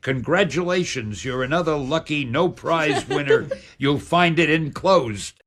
Congratulations, you're another lucky no prize winner. You'll find it enclosed.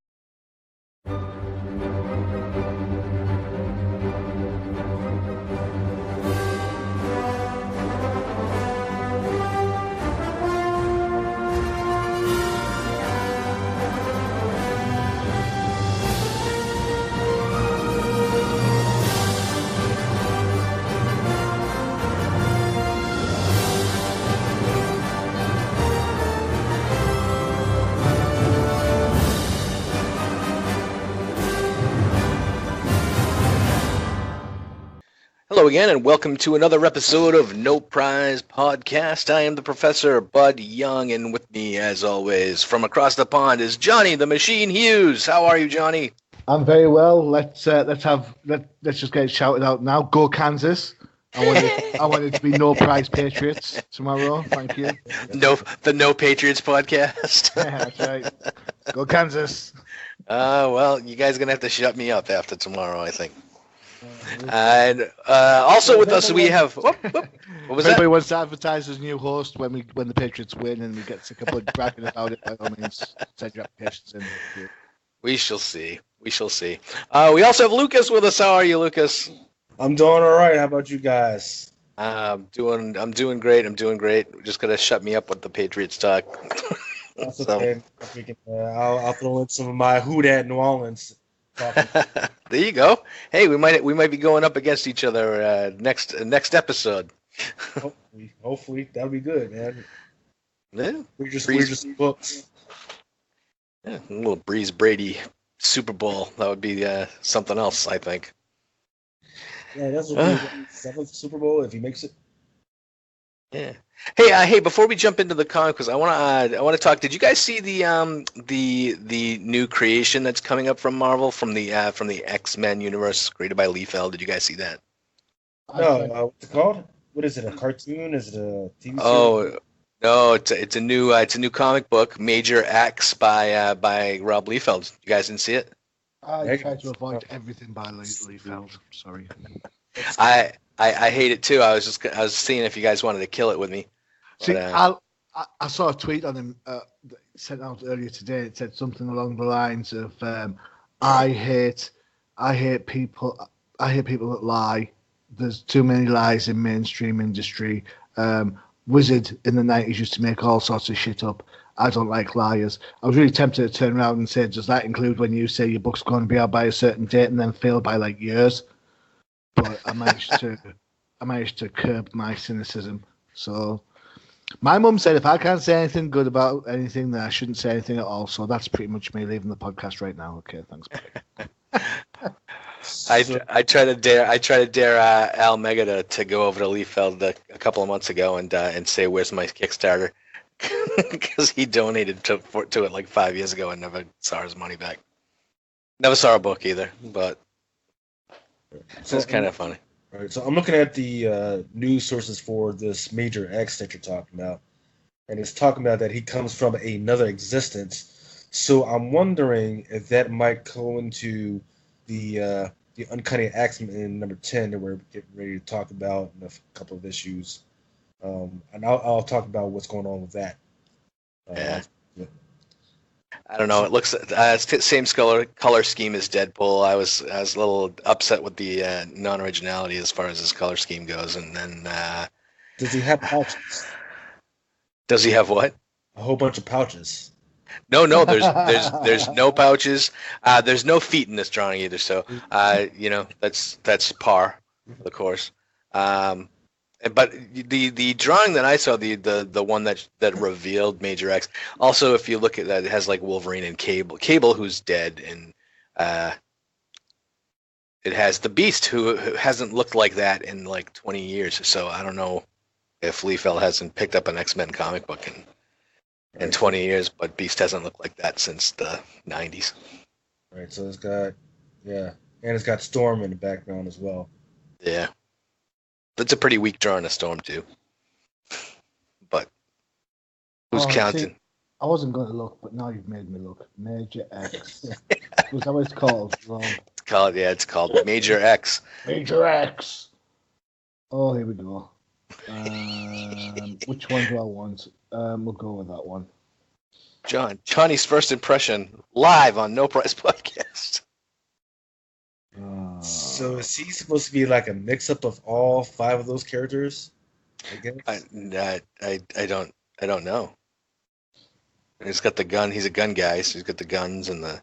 Hello again, and welcome to another episode of No Prize Podcast. I am the Professor Bud Young, and with me, as always, from across the pond is Johnny the Machine Hughes. How are you, Johnny? I'm very well. Let's just get it shouted out now. Go Kansas! I want it to be No Prize Patriots tomorrow. Thank you. The No Patriots Podcast. Yeah, that's right. Go Kansas! Well, you guys are gonna have to shut me up after tomorrow, I think. And also with us we have what was that? Everybody wants to advertise as new host when the Patriots win and we get sick of bragging about it. By all means, send your applications in. We shall see. We also have Lucas with us. How are you, Lucas? I'm doing all right. How about you guys? I'm doing great. We're just gonna shut me up with the Patriots talk. That's okay. I'll throw in some of my Who Dat New Orleans. There you go. Hey, we might be going up against each other next episode. Hopefully that'll be good, man. Yeah, we're just books. Yeah, a little Breeze Brady Super Bowl. That would be something else, I think. Yeah, that's what seventh Super Bowl if he makes it. Yeah. Hey! Before we jump into the comic, because I want to talk. Did you guys see the new creation that's coming up from Marvel from the X-Men universe created by Liefeld? Did you guys see that? No. What's it called? What is it? A cartoon? Is it a TV series? Oh no! It's a new comic book, Major X by Rob Liefeld. You guys didn't see it? I try to avoid everything by Liefeld. Sorry. I hate it too. I was seeing if you guys wanted to kill it with me. See, I saw a tweet on him sent out earlier today. It said something along the lines of, "I hate people. I hate people that lie. There's too many lies in mainstream industry. Wizard in the 90s used to make all sorts of shit up. I don't like liars." I was really tempted to turn around and say, "Does that include when you say your book's going to be out by a certain date and then fail by like years?" But I managed to curb my cynicism. So my mum said if I can't say anything good about anything, then I shouldn't say anything at all. So that's pretty much me leaving the podcast right now. Okay, thanks. I try to dare Al Mega to go over to Liefeld a couple of months ago and say where's my Kickstarter because he donated to it like 5 years ago and never saw his money back. Never saw a book either, but. So it's kind of funny. All right, so I'm looking at the news sources for this Major X that you're talking about, and it's talking about that he comes from another existence. So I'm wondering if that might go into the Uncanny X-Men number 10 that we're getting ready to talk about in a couple of issues, and I'll talk about what's going on with that. Yeah. I don't know. It looks same color scheme as Deadpool. I was a little upset with the non-originality as far as his color scheme goes. And then does he have pouches? Does he have what? A whole bunch of pouches. No. There's no pouches. There's no feet in this drawing either. So that's par, of course. But the drawing that I saw, the one that revealed Major X, also if you look at that, it has like Wolverine and Cable who's dead, and it has the Beast who hasn't looked like that in like 20 years. So I don't know if Liefeld hasn't picked up an X-Men comic book in 20 years, but Beast hasn't looked like that since the 90s. Right, so and it's got Storm in the background as well. Yeah. That's a pretty weak drawing of Storm too. But who's counting? See, I wasn't going to look, but now you've made me look. Major X. Was that what it's called? Wrong. It's called Major X. Major X. Oh, here we go. Which one do I want? We'll go with that one. Johnny's first impression live on No Price Podcast. So is he supposed to be like a mix-up of all 5 of those characters? I guess. I don't know. He's got the gun. He's a gun guy, so he's got the guns and the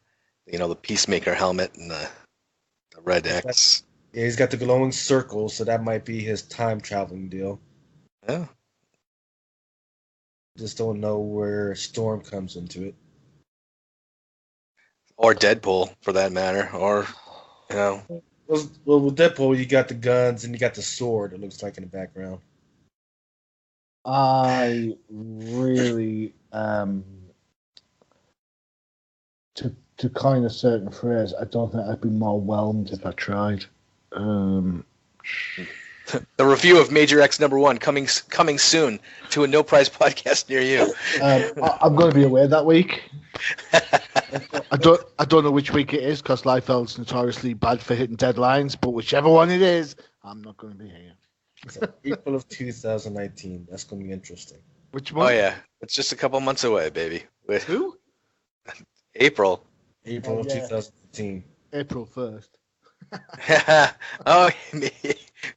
Peacemaker helmet and the red X. Yeah, he's got the glowing circle, so that might be his time traveling deal. Yeah. Just don't know where Storm comes into it. Or Deadpool, for that matter. Or, Well, with Deadpool, you got the guns and you got the sword, it looks like, in the background. I really, to coin a certain phrase, I don't think I'd be more whelmed if I tried. The review of Major X #1 coming soon to a No Price Podcast near you. I'm going to be away that week. I don't know which week it is because Liefeld's notoriously bad for hitting deadlines, but whichever one it is, I'm not going to be here. So April of 2019. That's going to be interesting. Which one? Oh yeah, it's just a couple months away, baby. Who? April. April of 2015. April 1st. Oh,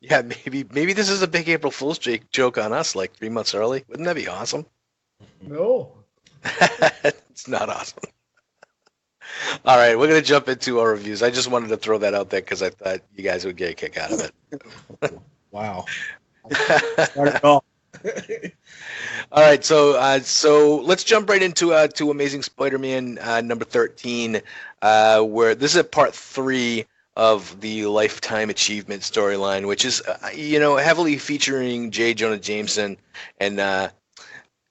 yeah, maybe this is a big April Fool's joke on us, like 3 months early. Wouldn't that be awesome? No. It's not awesome. All right, we're going to jump into our reviews. I just wanted to throw that out there because I thought you guys would get a kick out of it. Wow. Start it off. All right, so let's jump right into to Amazing Spider-Man number 13, where this is part 3 of the Lifetime Achievement storyline, which is heavily featuring J. Jonah Jameson, and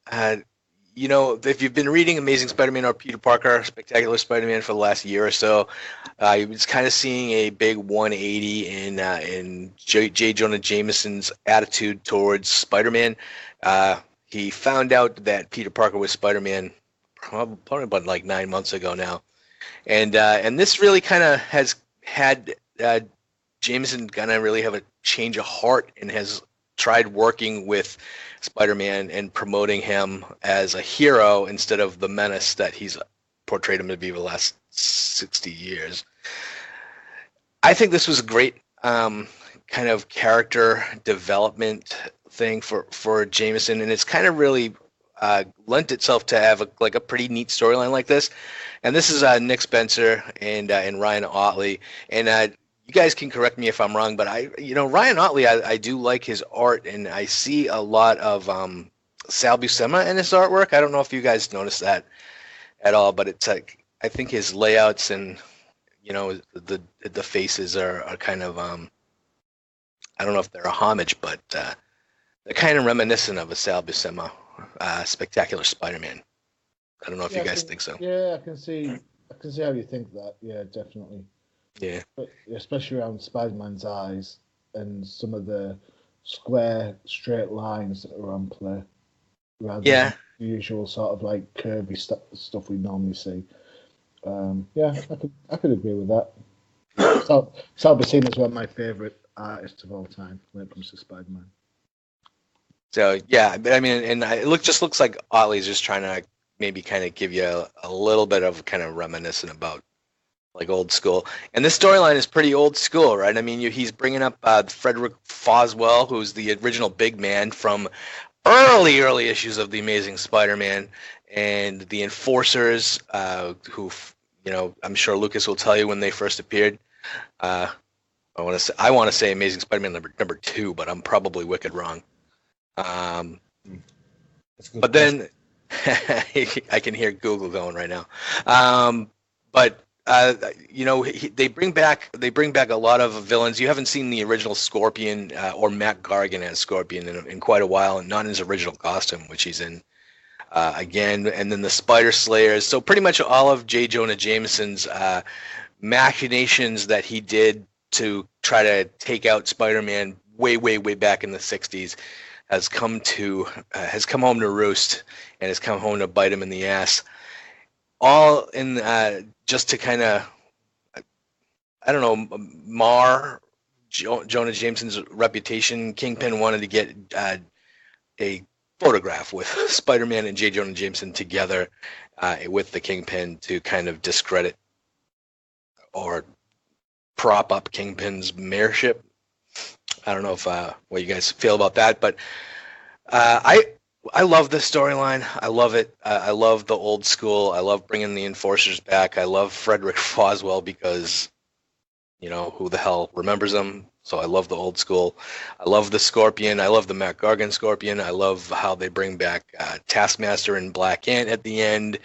if you've been reading Amazing Spider-Man or Peter Parker, Spectacular Spider-Man for the last year or so, you're just kind of seeing a big 180 in J. Jonah Jameson's attitude towards Spider-Man. He found out that Peter Parker was Spider-Man probably about like 9 months ago now, and this really kind of has had Jameson kind of really have a change of heart and has tried working with Spider-Man and promoting him as a hero instead of the menace that he's portrayed him to be the last 60 years. I think this was a great kind of character development thing for Jameson, and it's kind of really lent itself to have a pretty neat storyline like this. And this is Nick Spencer and Ryan Otley, and you guys can correct me if I'm wrong, but Ryan Otley, I do like his art, and I see a lot of Sal Buscema in his artwork. I don't know if you guys noticed that at all, but it's like I think his layouts and the faces are kind of I don't know if they're a homage, but they're kind of reminiscent of a Sal Buscema Spectacular Spider-Man. I don't know if you guys think so. Yeah, I can see how you think that. Yeah, definitely. Yeah. But especially around Spider-Man's eyes and some of the square, straight lines that are on play, rather than the usual sort of like curvy stuff we normally see. I could agree with that. Sal Buscema is one of my favorite artists of all time when it comes to Spider-Man. So yeah, I mean, and it looks like Otley's just trying to maybe kind of give you a little bit of kind of reminiscent about like old school. And this storyline is pretty old school, right? I mean, he's bringing up Frederick Foswell, who's the original big man from early issues of the Amazing Spider-Man, and the Enforcers, who I'm sure Lucas will tell you when they first appeared. I want to say Amazing Spider-Man number 2, but I'm probably wicked wrong. But then I can hear Google going right now. They bring back a lot of villains. You haven't seen the original Scorpion or Matt Gargan as Scorpion in quite a while, and not in his original costume, which he's in again. And then the Spider Slayers. So pretty much all of J. Jonah Jameson's machinations that he did to try to take out Spider-Man way back in the '60s has come home to roost, and has come home to bite him in the ass. All in just to kind of, I don't know, mar Jonah Jameson's reputation, Kingpin wanted to get a photograph with Spider-Man and J. Jonah Jameson together with the Kingpin to kind of discredit or prop up Kingpin's mayorship. I don't know if what you guys feel about that, but I love this storyline. I love it. I love the old school. I love bringing the Enforcers back. I love Frederick Foswell because, who the hell remembers him? So I love the old school. I love the Scorpion. I love the Matt Gargan Scorpion. I love how they bring back Taskmaster and Black Ant at the end,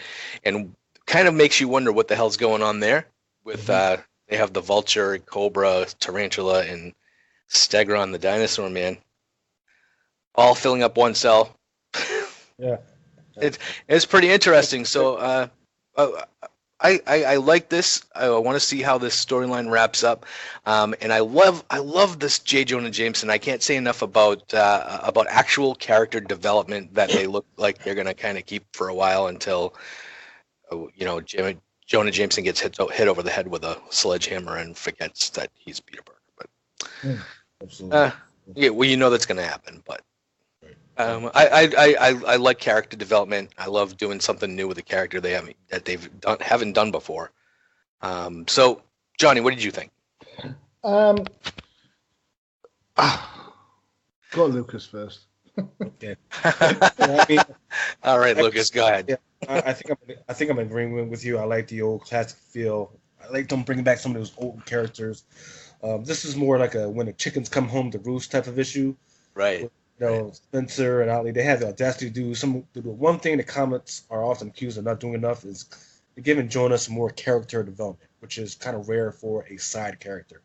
and kind of makes you wonder what the hell's going on there. With they have the Vulture, Cobra, Tarantula, and Stegron the Dinosaur Man, all filling up one cell. Yeah, it's pretty interesting. So I like this. I want to see how this storyline wraps up, and I love this J. Jonah Jameson. I can't say enough about actual character development that they look like they're gonna kind of keep for a while until Jonah Jameson gets hit over the head with a sledgehammer and forgets that he's Peter Parker. But absolutely. yeah, well, that's gonna happen, but. I like character development. I love doing something new with a character haven't done before. So, Johnny, what did you think? Go Lucas first. Okay. I mean, all right, Lucas, go ahead. Yeah, I think I'm agreeing with you. I like the old classic feel. I like them bringing back some of those old characters. This is more like a when the chickens come home to roost type of issue. Right. Spencer and Ali, they have the audacity to do one thing the comics are often accused of not doing enough is giving Jonah some more character development, which is kind of rare for a side character.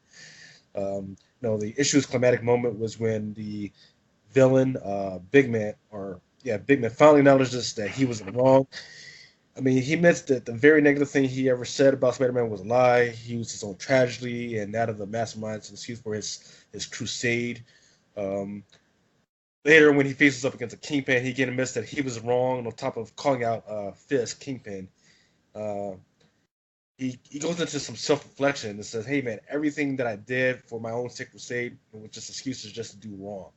The issue's climatic moment was when the villain, Big Man finally acknowledges that he was wrong. I mean, he admits that the very negative thing he ever said about Spider-Man was a lie. He used his own tragedy and that of the mastermind's excuse for his crusade. Later, when he faces up against a Kingpin, he again admits that he was wrong. On top of calling out Fisk, Kingpin, he goes into some self-reflection and says, "Hey, man, everything that I did for my own sick crusade was just excuses just to do wrong."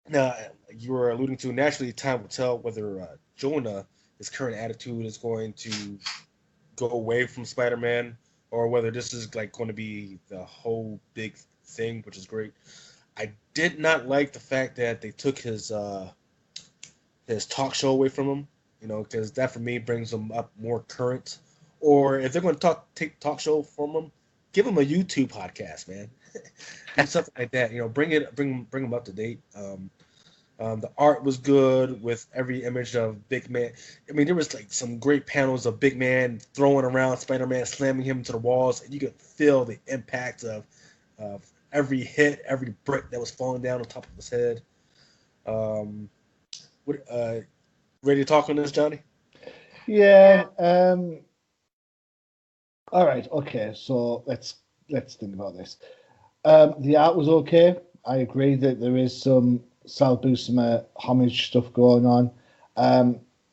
Now, you were alluding to, naturally, time will tell whether Jonah, his current attitude, is going to go away from Spider-Man, or whether this is going to be the whole big thing, which is great. I did not like the fact that they took his talk show away from him, because that for me brings him up more current. Or if they're going to take talk show from him, give him a YouTube podcast, man. Do something like that. Bring him up to date. The art was good with every image of Big Man. I mean, there was some great panels of Big Man throwing around Spider-Man, slamming him into the walls, and you could feel the impact of every hit, every brick that was falling down on top of his head. Ready to talk on this, Johnny? Yeah. All right. Okay. So let's think about this. The art was okay. I agree that there is some Sal Buscema homage stuff going on.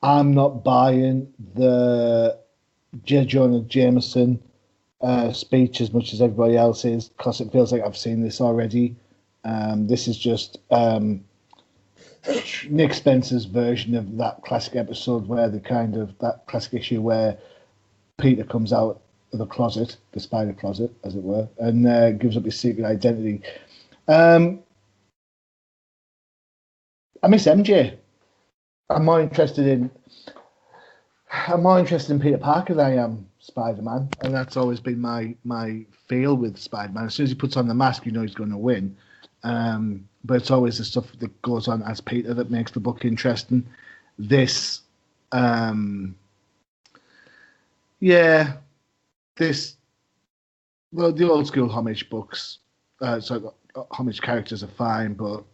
I'm not buying the J. Jonah Jameson speech as much as everybody else is, because it feels like I've seen this already. This is just Nick Spencer's version of that classic episode where that classic issue where Peter comes out of the closet, the spider closet, as it were, and gives up his secret identity. I miss MJ. I'm more interested in Peter Parker than I am Spider-Man, and that's always been my feel with Spider-Man. As soon as he puts on the mask, you know he's going to win. But it's always the stuff that goes on as Peter that makes the book interesting. The old school homage books, homage characters are fine, but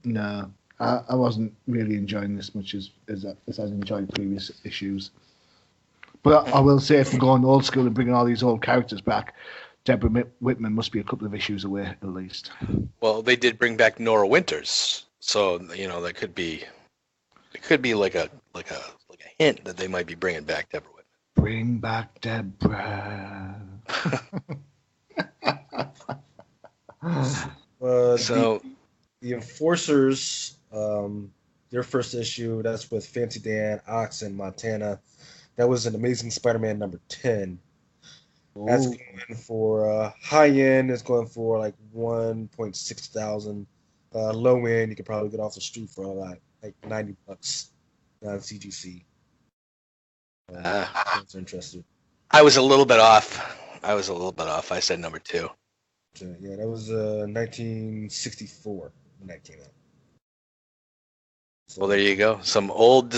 no, I wasn't really enjoying this much as I enjoyed previous issues. But I will say, if we're going old school and bringing all these old characters back, Deborah Whitman must be a couple of issues away at least. Well, they did bring back Nora Winters, so that could be like a hint that they might be bringing back Deborah Whitman. Bring back Deborah. So The Enforcers, their first issue, that's with Fancy Dan, Ox, and Montana. That was an Amazing Spider-Man number 10. That's Oh, going for high end is going for like 1.6 thousand. Low end you could probably get off the street for like $90 on CGC. If you're interested. I was a little bit off. I said number 2. So, yeah, that was 1964 when that came out. Well, there you go. Some old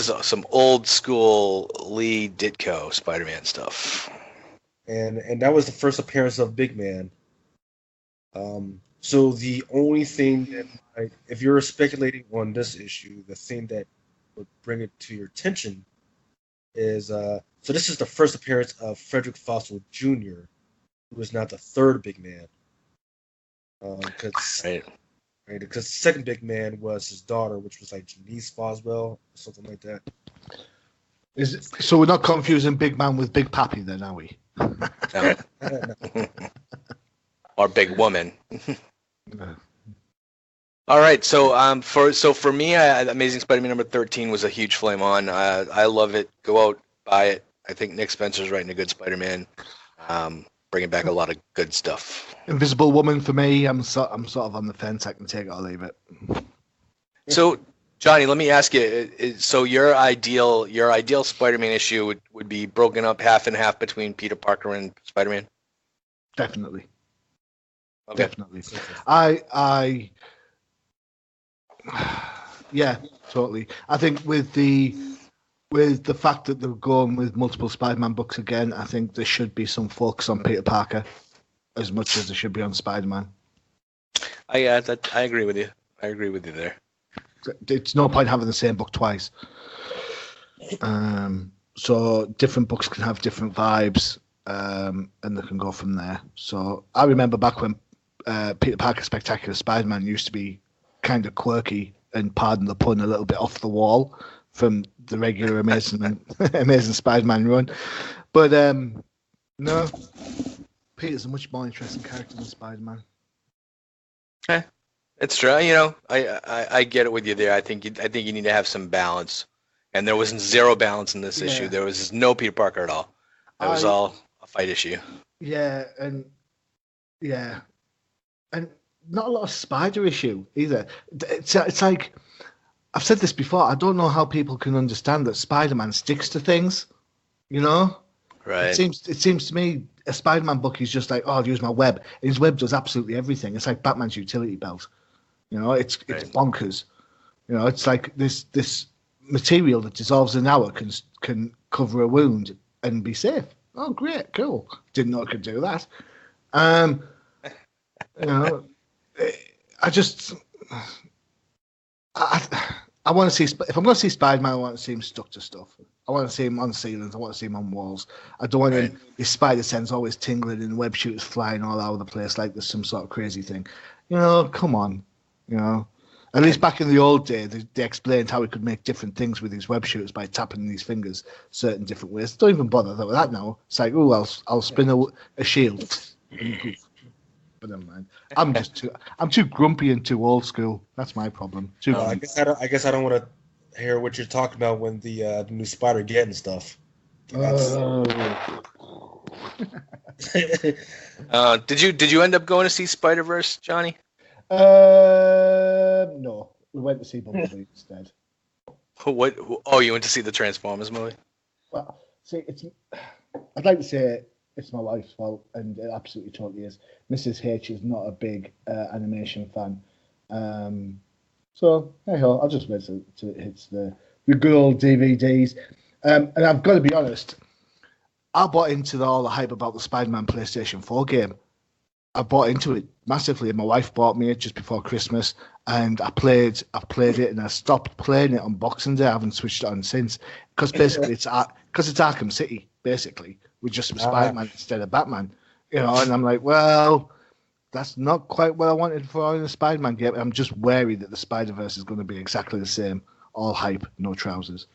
school Lee Ditko Spider-Man stuff. And that was the first appearance of Big Man. So the only thing that if you're speculating on this issue, the thing that would bring it to your attention is so this is the first appearance of Frederick Fossil Jr., who is now the third Big Man. Because the second Big Man was his daughter, which was like Janice Foswell or something like that. So we're not confusing Big Man with Big Pappy then, are we? No. Or Big Woman. No. All right, so for me, Amazing Spider-Man number 13 was a huge flame on. I love it. Go out, buy it. I think Nick Spencer's writing a good Spider-Man, bringing back a lot of good stuff. Invisible Woman for me, I'm sort of on the fence. I can take it or leave it. So, Johnny, let me ask you. So your ideal Spider-Man issue would be broken up half and half between Peter Parker and Spider-Man? Definitely. Okay. Definitely. Yeah, totally. I think with the fact that they're going with multiple Spider-Man books again, I think there should be some focus on Peter Parker as much as there should be on Spider-Man. I agree with you. I agree with you there. It's no point having the same book twice. So different books can have different vibes, and they can go from there. So I remember back when Peter Parker Spectacular Spider-Man used to be kind of quirky and, pardon the pun, a little bit off the wall from the regular Amazing Spider-Man run. But no, Peter's a much more interesting character than Spider-Man. Okay. It's true. You know, I get it with you there. I think you need to have some balance, and there was zero balance in this issue. There was no Peter Parker at all. It was all a fight issue. Yeah, and not a lot of Spider issue either. It's like I've said this before. I don't know how people can understand that Spider-Man sticks to things. You know, right? It seems to me a Spider-Man book is just like, oh, I've used my web. And his web does absolutely everything. It's like Batman's utility belt. You know, it's bonkers. You know, it's like this material that dissolves in an hour can cover a wound and be safe. Oh, great, cool. Didn't know it could do that. You know, I want to see, if I'm going to see Spider-Man, I want to see him stuck to stuff. I want to see him on ceilings. I want to see him on walls. I don't want his spider sense always tingling and web shooters flying all over the place like there's some sort of crazy thing. You know, come on. You know, at least back in the old day, they explained how he could make different things with his web shooters by tapping his fingers certain different ways. Don't even bother with that now. It's like, oh, I'll spin a shield. But never mind. I'm too grumpy and too old school. That's my problem. I guess I don't want to hear what you're talking about when the new Spider getting stuff. Did you end up going to see Spider-Verse, Johnny? No, we went to see Bumblebee instead. What? Oh, you went to see the Transformers movie? Well, see, I'd like to say it's my wife's fault, and it absolutely totally is. Mrs. H is not a big animation fan, so hey ho, I'll just wait till it hits the good old DVDs. And I've got to be honest, I bought into all the hype about the Spider-Man PlayStation 4 game. I bought into it massively. My wife bought me it just before Christmas, and I've played it, and I stopped playing it on Boxing Day. I haven't switched it on since, because basically it's Arkham City, basically, with just Spider-Man instead of Batman. You know, and I'm like, well, that's not quite what I wanted for a Spider-Man game. I'm just wary that the Spider-Verse is going to be exactly the same, all hype, no trousers.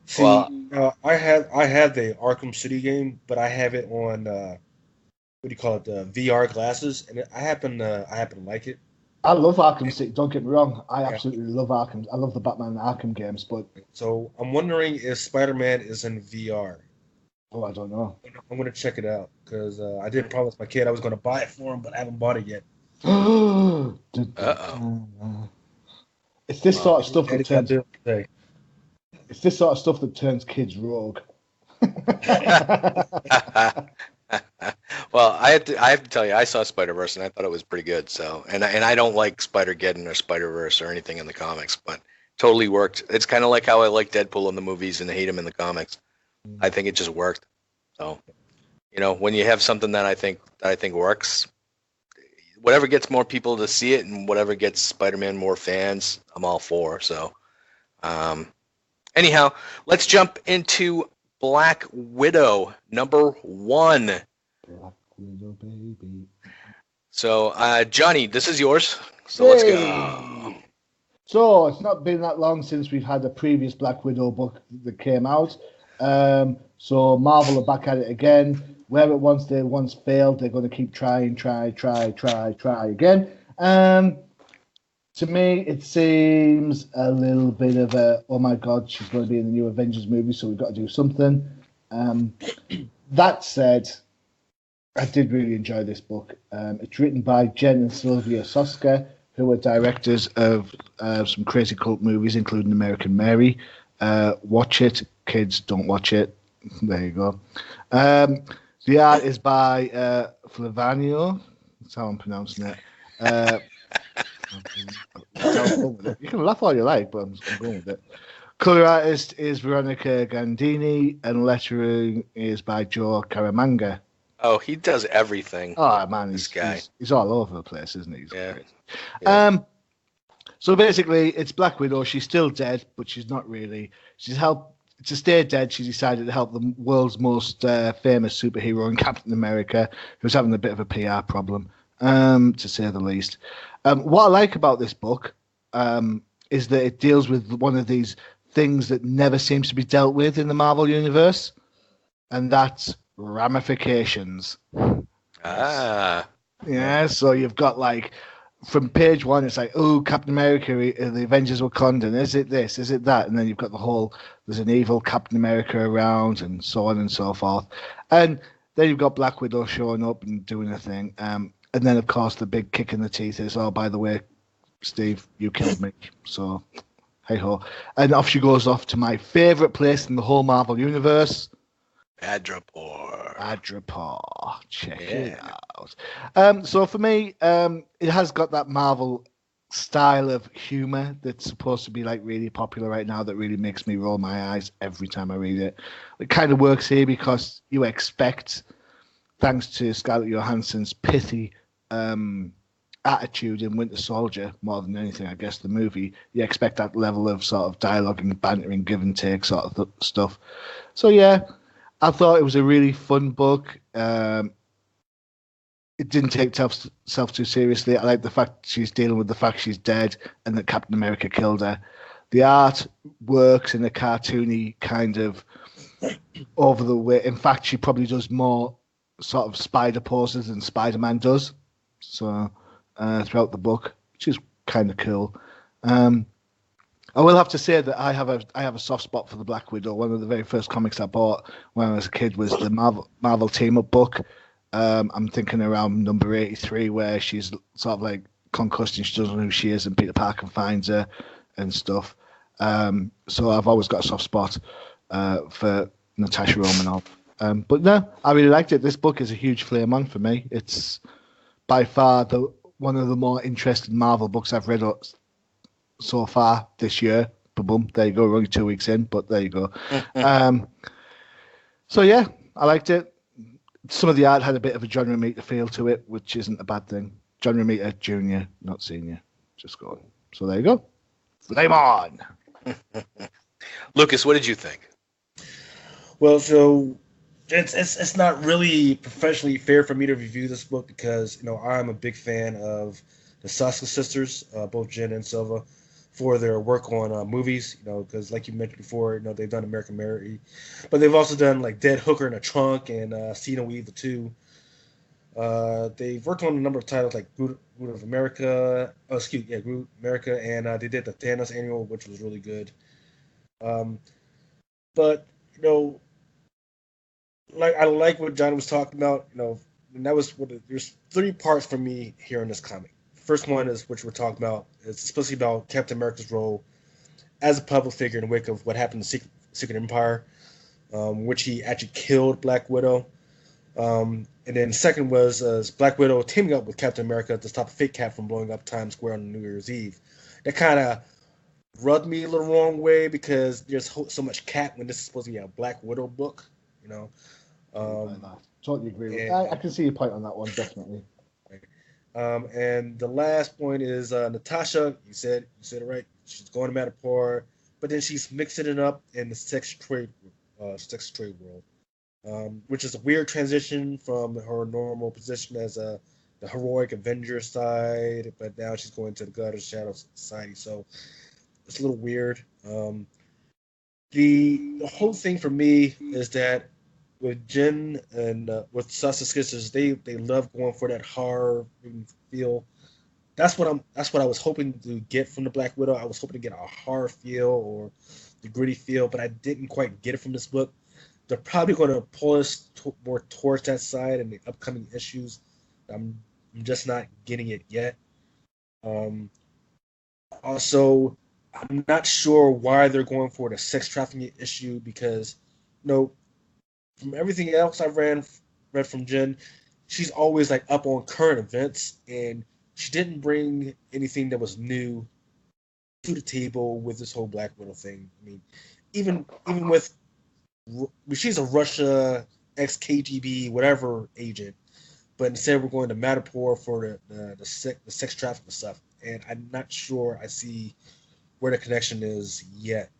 See, I have the Arkham City game, but I have it on what do you call it, the VR glasses, and I happen to like it. I love Arkham City. Don't get me wrong. I Yeah. absolutely love Arkham. I love the Batman Arkham games, but So I'm wondering if Spider-Man is in VR. I don't know. I'm gonna check it out because I did promise my kid I was gonna buy it for him, but I haven't bought it yet. Uh-oh. It's this sort of stuff that Daddy got turns. it today. It's this sort of stuff that turns kids rogue. Well, I have to tell you, I saw Spider-Verse and I thought it was pretty good. So, and I don't like Spider-Geddon or Spider-Verse or anything in the comics, but totally worked. It's kind of like how I like Deadpool in the movies and hate him in the comics. I think it just worked. So, when you have something that I think works, whatever gets more people to see it and whatever gets Spider-Man more fans, I'm all for. So, anyhow, let's jump into Black Widow #1. Black Widow, baby. So, Johnny, this is yours. So let's go. So it's not been that long since we've had a previous Black Widow book that came out. So Marvel are back at it again. Where it once failed, they're going to keep trying again. To me, it seems a little bit of a, oh my God, she's going to be in the new Avengers movie, so we've got to do something. That said, I did really enjoy this book. It's written by Jen and Sylvia Soska, who are directors of some crazy cult movies, including American Mary. Watch it. Kids, don't watch it. There you go. The art is by Flavanio. That's how I'm pronouncing it. You can laugh all you like, but I'm going with it. Color artist is Veronica Gandini, and lettering is by Joe Caramanga. Oh, he does everything. Oh man, This guy. he's all over the place, isn't he? He's Yeah. great. Yeah. So basically, it's Black Widow. She's still dead, but she's not really. She's helped to stay dead. She decided to help the world's most famous superhero, in Captain America, who's having a bit of a PR problem, to say the least. What I like about this book is that it deals with one of these things that never seems to be dealt with in the Marvel universe, and that's ramifications. Ah. Yeah, so you've got like from page one, it's like, oh, Captain America, the Avengers Wakandan. Is it this? Is it that? And then you've got the whole, there's an evil Captain America around, and so on and so forth. And then you've got Black Widow showing up and doing a thing. And then, of course, the big kick in the teeth is, oh, by the way, Steve, you killed me. So, hey ho. And off she goes off to my favorite place in the whole Marvel universe. Madripoor. Check it out. So for me, it has got that Marvel style of humor that's supposed to be like really popular right now that really makes me roll my eyes every time I read it. It kind of works here because you expect, thanks to Scarlett Johansson's pithy attitude in Winter Soldier, more than anything, I guess, the movie, you expect that level of sort of dialogue and bantering, give and take sort of stuff. So yeah, I thought it was a really fun book. It didn't take itself too seriously. I like the fact she's dealing with the fact she's dead and that Captain America killed her. The art works in a cartoony kind of over the way. In fact, she probably does more sort of spider poses than Spider-Man does. So throughout the book, which is kind of cool. I will have to say that I have a soft spot for the Black Widow. One of the very first comics I bought when I was a kid was the Marvel Team Up book. I'm thinking around number 83, where she's sort of like concussed and she doesn't know who she is, and Peter Parker finds her and stuff. So I've always got a soft spot for Natasha Romanoff. But no, I really liked it. This book is a huge flame on for me. It's by far one of the more interesting Marvel books I've read so far this year. Boom, there you go. We're only 2 weeks in, but there you go. So yeah, I liked it. Some of the art had a bit of a John Romita feel to it, which isn't a bad thing. John Romita Jr., not Senior. Just going. So there you go. Flame on. Lucas, what did you think? Well, so it's not really professionally fair for me to review this book because I'm a big fan of the Soska sisters, both Jen and Silva, for their work on movies. Because like you mentioned before, they've done American Mary, but they've also done like Dead Hooker in a Trunk and Cena Weave the Two. They've worked on a number of titles like Groot of America. Oh, excuse yeah, Groot America, and they did the Thanos annual, which was really good. Um, but you know, like I like what John was talking about. And that was there's three parts for me here in this comic. First one is which we're talking about. It's especially about Captain America's role as a public figure in the wake of what happened to Secret Empire, which he actually killed Black Widow. And then the second was Black Widow teaming up with Captain America to stop a fake Cap from blowing up Times Square on New Year's Eve. That kind of rubbed me a little wrong way because there's so much Cap when this is supposed to be a Black Widow book, you know. Totally agree with and, I can see your point on that one, definitely. And the last point is Natasha. You said it right. She's going to Madripoor, but then she's mixing it up in the sex trade world. Which is a weird transition from her normal position as the heroic Avenger side, but now she's going to the God of Shadow Society. So it's a little weird. The whole thing for me is that with Jen and with Suss's Sisters, they love going for that horror feel. That's what I was hoping to get from the Black Widow. I was hoping to get a horror feel or the gritty feel, but I didn't quite get it from this book. They're probably going to pull us more towards that side in the upcoming issues. I'm just not getting it yet. Also, I'm not sure why they're going for the sex trafficking issue because, from everything else I've read from Jen, she's always like up on current events, and she didn't bring anything that was new to the table with this whole Black Widow thing. I mean, even with she's a Russia ex KGB whatever agent, but instead we're going to Madripoor for the sex trafficking stuff, and I'm not sure I see where the connection is yet,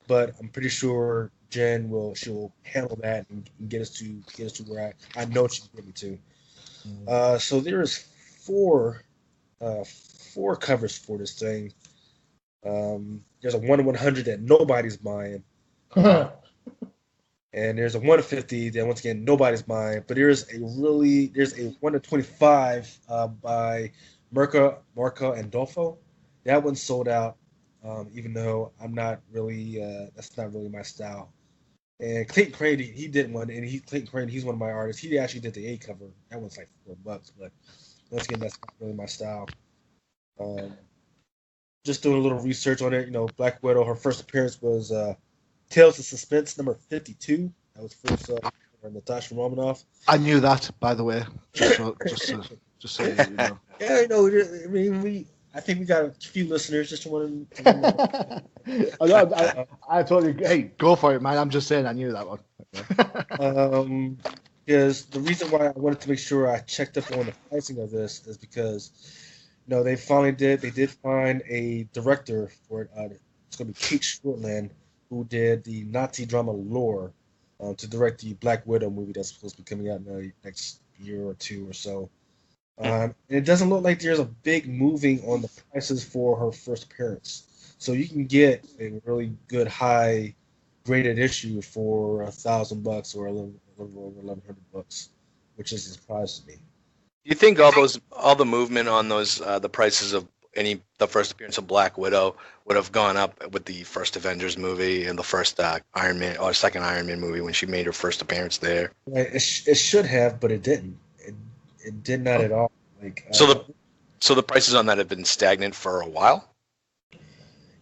but I'm pretty sure she'll handle that and get us to where I know she can get me to. So there is four covers for this thing. There's a 1/100 that nobody's buying. And there's a 1/50 that once again nobody's buying, but there's a 1/25 by Marco and Dolfo. That one sold out, even though I'm not really that's not really my style. And Clayton Crane he did one, and Clayton Crane he's one of my artists. He actually did the A cover. That one's like $4, but once again that's not really my style. Just doing a little research on it. Black Widow, her first appearance was Tales of Suspense number 52. That was first Natasha Romanoff. I knew that, by the way. Just so you know. Yeah, I mean, I think we got a few listeners. Just wanted to I totally. Hey, go for it, man. I'm just saying, I knew that one. Because the reason why I wanted to make sure I checked up on the pricing of this is because, they finally did find a director for it. It's going to be Kate Shortland, who did the Nazi drama Lore, to direct the Black Widow movie that's supposed to be coming out in the next year or two or so. And it doesn't look like there's a big moving on the prices for her first appearance. So you can get a really good high graded issue for $1,000 or $1,100, which is a surprise to me. Do you think all the movement on those the prices of the first appearance of Black Widow would have gone up with the first Avengers movie and the first Iron Man or second Iron Man movie when she made her first appearance there? Right, it should have, but it didn't. It did not at all. So the prices on that have been stagnant for a while.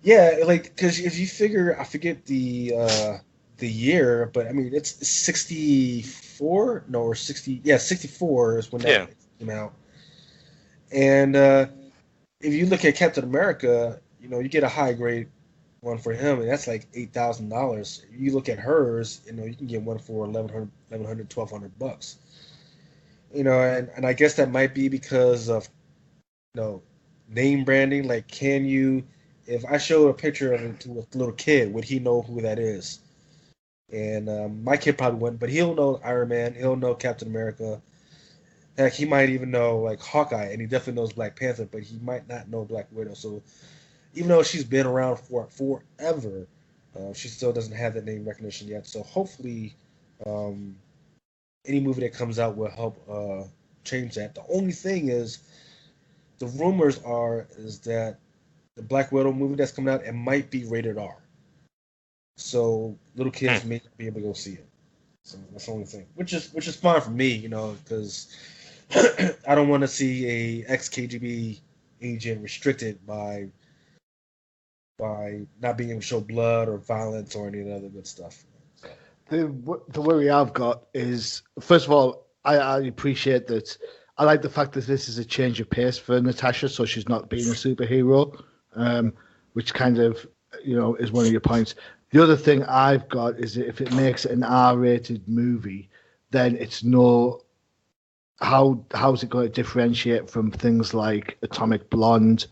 Yeah, because if you figure, I forget the year, but I mean it's 64, no, or 60. Yeah, 64 is when that came out. And if you look at Captain America, you get a high grade one for him, and that's like $8,000. You look at hers, you can get one for $1,100, $1,200. And I guess that might be because of name branding. Like, can you, if I showed a picture of it to a little kid, would he know who that is? And my kid probably wouldn't, but he'll know Iron Man, he'll know Captain America. Heck, he might even know like Hawkeye, and he definitely knows Black Panther, but he might not know Black Widow. So even though she's been around for forever, she still doesn't have that name recognition yet. So hopefully, any movie that comes out will help change that. The only thing is, the rumors is that the Black Widow movie that's coming out, it might be rated R, so little kids may not be able to go see it. So that's the only thing, which is fine for me, because I don't want to see a ex-KGB agent restricted by not being able to show blood or violence or any of the other good stuff. The worry I've got is, first of all, I appreciate that. I like the fact that this is a change of pace for Natasha, so she's not being a superhero, which kind of, is one of your points. The other thing I've got is that if it makes it an R-rated movie, then it's how's it going to differentiate from things like Atomic Blonde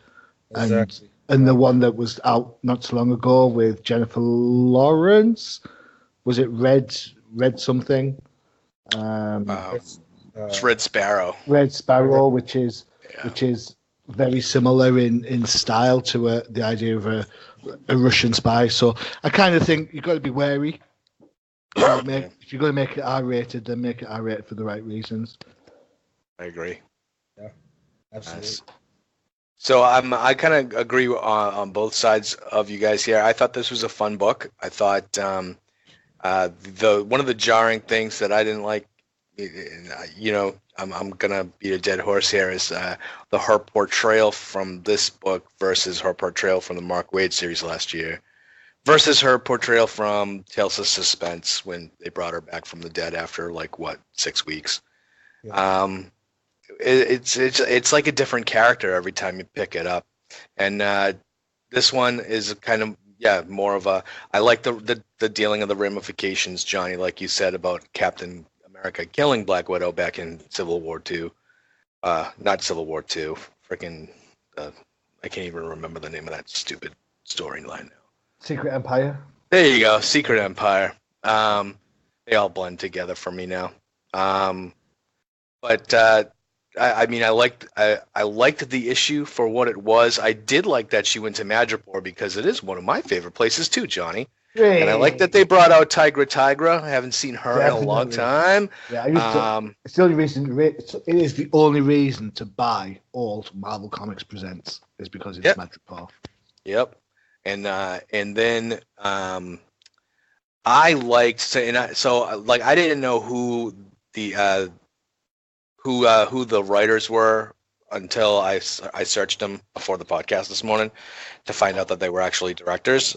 Exactly. and the one that was out not so long ago with Jennifer Lawrence? Was it Red something? It's Red Sparrow. Red Sparrow, which is very similar in style to the idea of a Russian spy. So I kind of think you've got to be wary. If you're going to make it R-rated, then make it R-rated for the right reasons. I agree. Yeah, absolutely. Nice. So I kind of agree on both sides of you guys here. I thought this was a fun book. I thought one of the jarring things that I didn't like, I'm gonna beat a dead horse here, is her portrayal from this book versus her portrayal from the Mark Waid series last year, versus her portrayal from Tales of Suspense when they brought her back from the dead after 6 weeks. Yeah. It's like a different character every time you pick it up, and this one is kind of more of a. I like the dealing of the ramifications, Johnny, like you said about Captain America killing Black Widow back in Civil War II. Not Civil War II. Freaking, I can't even remember the name of that stupid storyline now. Secret Empire. There you go, Secret Empire. They all blend together for me now. But I liked the issue for what it was. I did like that she went to Madripoor because it is one of my favorite places too, Johnny. Hey. And I like that they brought out Tigra. I haven't seen her in a long time. Yeah, it's the only reason. It is the only reason to buy all Marvel Comics Presents is because it's Madripoor. Yep. And then I liked I didn't know who the writers were until I searched them before the podcast this morning to find out that they were actually directors.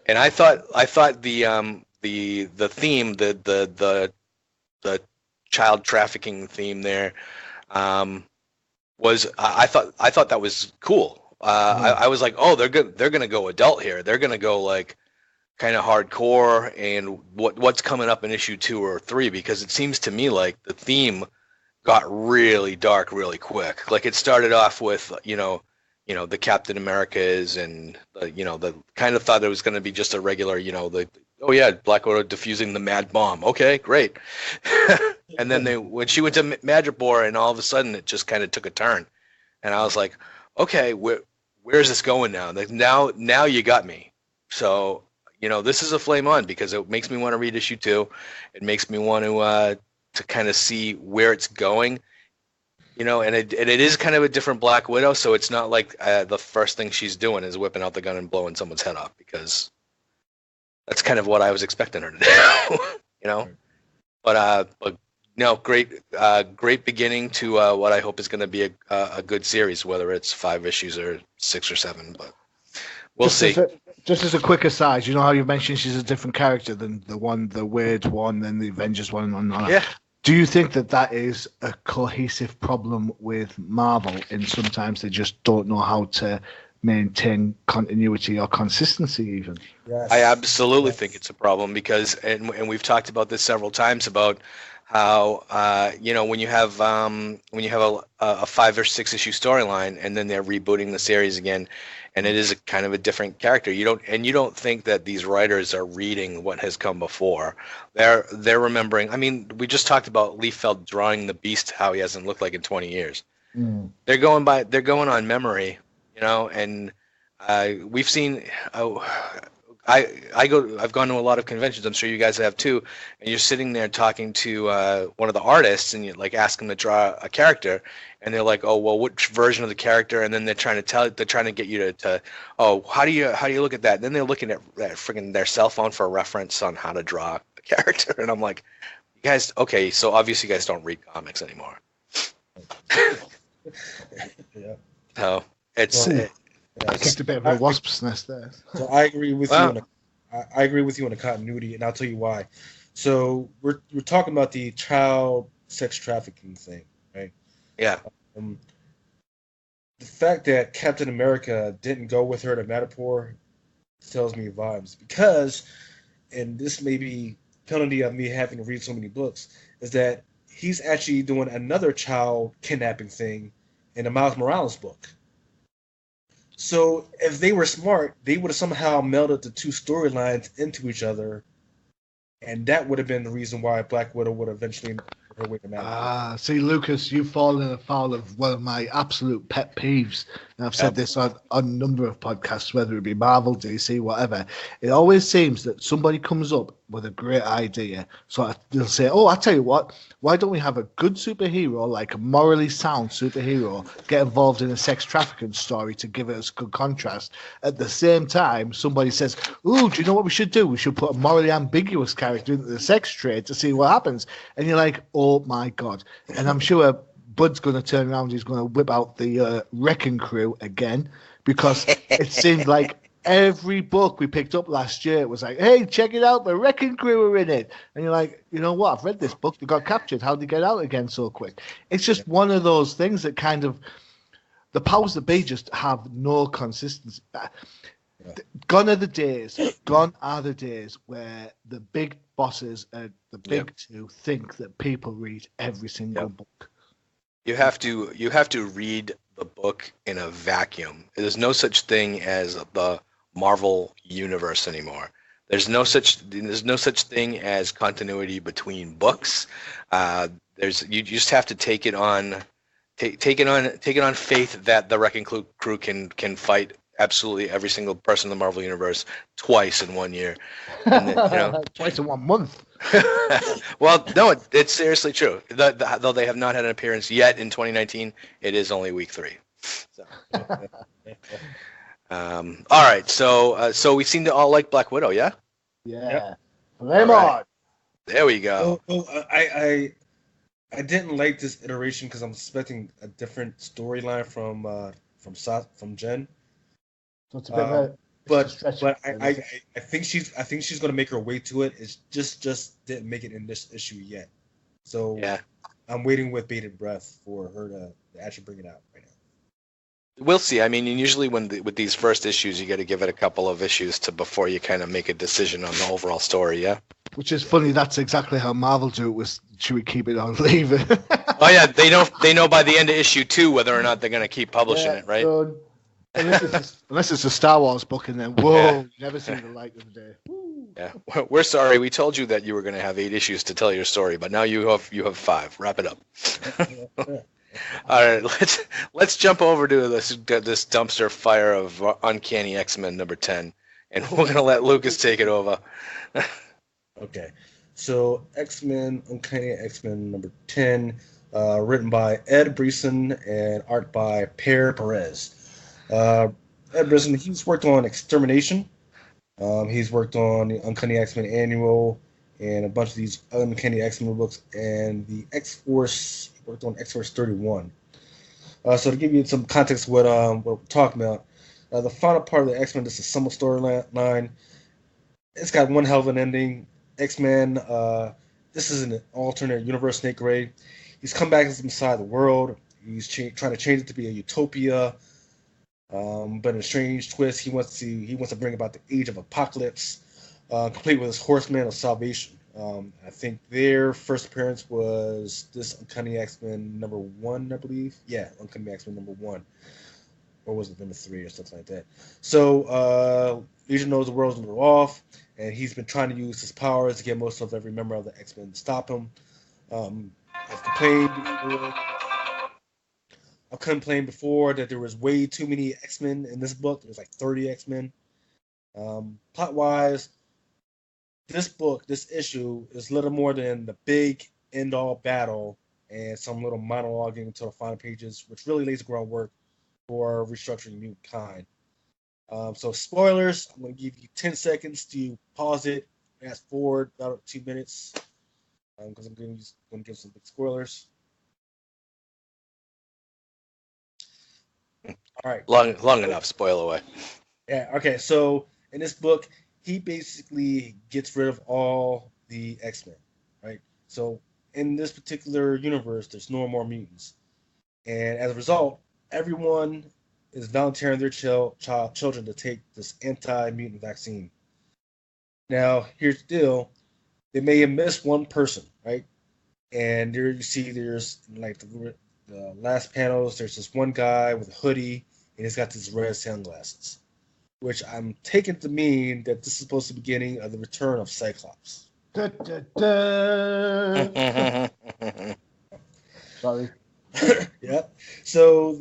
And I thought the theme, the child trafficking theme there, was I thought that was cool. I was like, oh, they're gonna go adult here. They're gonna go kind of hardcore, and what's coming up in issue 2 or 3, because it seems to me like the theme got really dark really quick. Like it started off with the Captain Americas, and the kind of thought it was going to be just a regular Black Widow diffusing the mad bomb. Okay, great. And then when she went to Madripoor, and all of a sudden it just kind of took a turn, and I was like, okay, where's this going now? Like now you got me. So this is a flame on, because it makes me want to read issue 2. It makes me want to kind of see where it's going, and it is kind of a different Black Widow. So it's not like the first thing she's doing is whipping out the gun and blowing someone's head off, because that's kind of what I was expecting her to do, But no, great beginning to what I hope is going to be a good series, whether it's 5 issues or 6 or 7, but we'll see. Just as a quick aside, you know how you mentioned she's a different character than the Weird one, then the Avengers one, and all that. Yeah. Do you think that is a cohesive problem with Marvel, and sometimes they just don't know how to maintain continuity or consistency even? Yes. I absolutely think it's a problem, because, and we've talked about this several times, about how when you have a 5 or 6 issue storyline, and then they're rebooting the series again, and it is a kind of a different character. You don't think that these writers are reading what has come before. They're remembering. I mean, we just talked about Liefeld drawing the Beast, how he hasn't looked like in 20 years. Mm. They're going on memory, and we've seen. I've gone to a lot of conventions. I'm sure you guys have too. And you're sitting there talking to one of the artists, and you like ask them to draw a character, and they're like, "Oh, well, which version of the character?" And then they're trying to get you to oh, how do you look at that? And then they're looking at freaking their cell phone for a reference on how to draw a character, and I'm like, you guys, okay, so obviously you guys don't read comics anymore. Yeah. So it's. Ooh. I kicked a bit of a wasp's nest there. So I agree with Well, you. I agree with you on the continuity, and I'll tell you why. So we're talking about the child sex trafficking thing, right? Yeah. Um, the fact that Captain America didn't go with her to Madripoor tells me vibes because, and this may be penalty of me having to read so many books, is that he's actually doing another child kidnapping thing in the Miles Morales book. So if they were smart, they would have somehow melded the two storylines into each other, and that would have been the reason why Black Widow would eventually make her way to Madripoor. See, Lucas, you've fallen afoul of one of my absolute pet peeves. And I've said this on a number of podcasts, whether it be Marvel, DC, whatever. It always seems that somebody comes up with a great idea. So they'll say, oh, I tell you what, why don't we have a good superhero, like a morally sound superhero, get involved in a sex trafficking story to give it a good contrast? At the same time, somebody says, ooh, do you know what we should do? We should put a morally ambiguous character into the sex trade to see what happens. And you're like, oh my God. And I'm sure Bud's going to turn around, he's going to whip out the Wrecking Crew again, because it seemed like every book we picked up last year, it was like, hey, check it out, the Wrecking Crew are in it. And you're like, you know what, I've read this book, they got captured, how'd they get out again so quick? It's just one of those things that kind of, the powers that be just have no consistency. Gone are the days where the big bosses and the big two think that people read every single book. You have to read the book in a vacuum. There's no such thing as the Marvel universe anymore. There's no such thing as continuity between books. You just have to take it on faith that the Wrecking Crew can fight absolutely every single person in the Marvel universe twice in 1 year. And then, Twice in 1 month. Well, no, it's seriously true. Though they have not had an appearance yet in 2019, it is only week 3. So. All right, so we seem to all like Black Widow, yeah? Yeah. Flame on. There we go. I didn't like this iteration because I'm expecting a different storyline from Jen. So it's a bit of a but I think she's going to make her way to it. It's just didn't make it in this issue yet. So yeah, I'm waiting with bated breath for her to actually bring it out right now. We'll see. I mean, usually with these first issues, you got to give it a couple of issues before you kind of make a decision on the overall story. Yeah. Which is funny. That's exactly how Marvel do it. Was should we keep it or leave it? Oh yeah, they know by the end of issue 2 whether or not they're going to keep publishing it, right? So, unless it's a Star Wars book, and then you never see the light of the day. Woo. Yeah, we're sorry. We told you that you were going to have 8 issues to tell your story, but now you have 5. Wrap it up. All right, let's jump over to this dumpster fire of Uncanny X-Men number 10, and we're going to let Lucas take it over. Okay, so X-Men Uncanny X-Men number 10, written by Ed Brisson and art by Per Perez. Ed Brisson, he's worked on Extermination. He's worked on the Uncanny X-Men Annual and a bunch of these Uncanny X-Men books, and the X-Force. He worked on X-Force 31. So to give you some context, what we're talking about, the final part of the X-Men, this is summer storyline. It's got one hell of an ending. X-Men. This is an alternate universe. Snake Ray. He's come back inside the world. He's trying to change it to be a utopia. But in a strange twist, he wants to bring about the Age of Apocalypse, complete with his Horsemen of Salvation. I think their first appearance was this Uncanny X-Men number 1, I believe. Yeah, Uncanny X-Men number 1, or was it number 3 or something like that? So Legion knows the world's a little off, and he's been trying to use his powers to get most of every member of the X-Men to stop him. I've complained before that there was way too many X-Men in this book. There was like 30 X-Men. Plot wise, this issue is little more than the big end all battle and some little monologuing until the final pages, which really lays the groundwork for restructuring Mutant Kind. So spoilers, I'm going to give you 10 seconds to pause it, fast forward about 2 minutes, because I'm going to give some big spoilers. All right. Long enough. Spoil away. Yeah. Okay. So in this book, he basically gets rid of all the X-Men, right? So in this particular universe, there's no more mutants, and as a result, everyone is volunteering their children to take this anti-mutant vaccine. Now, here's the deal: they may have missed one person, right? And there you see, there's like the last panels. There's this one guy with a hoodie, and he's got these red sunglasses, which I'm taking to mean that this is supposed to be the beginning of the return of Cyclops. Da, da, da. Sorry. Yeah. So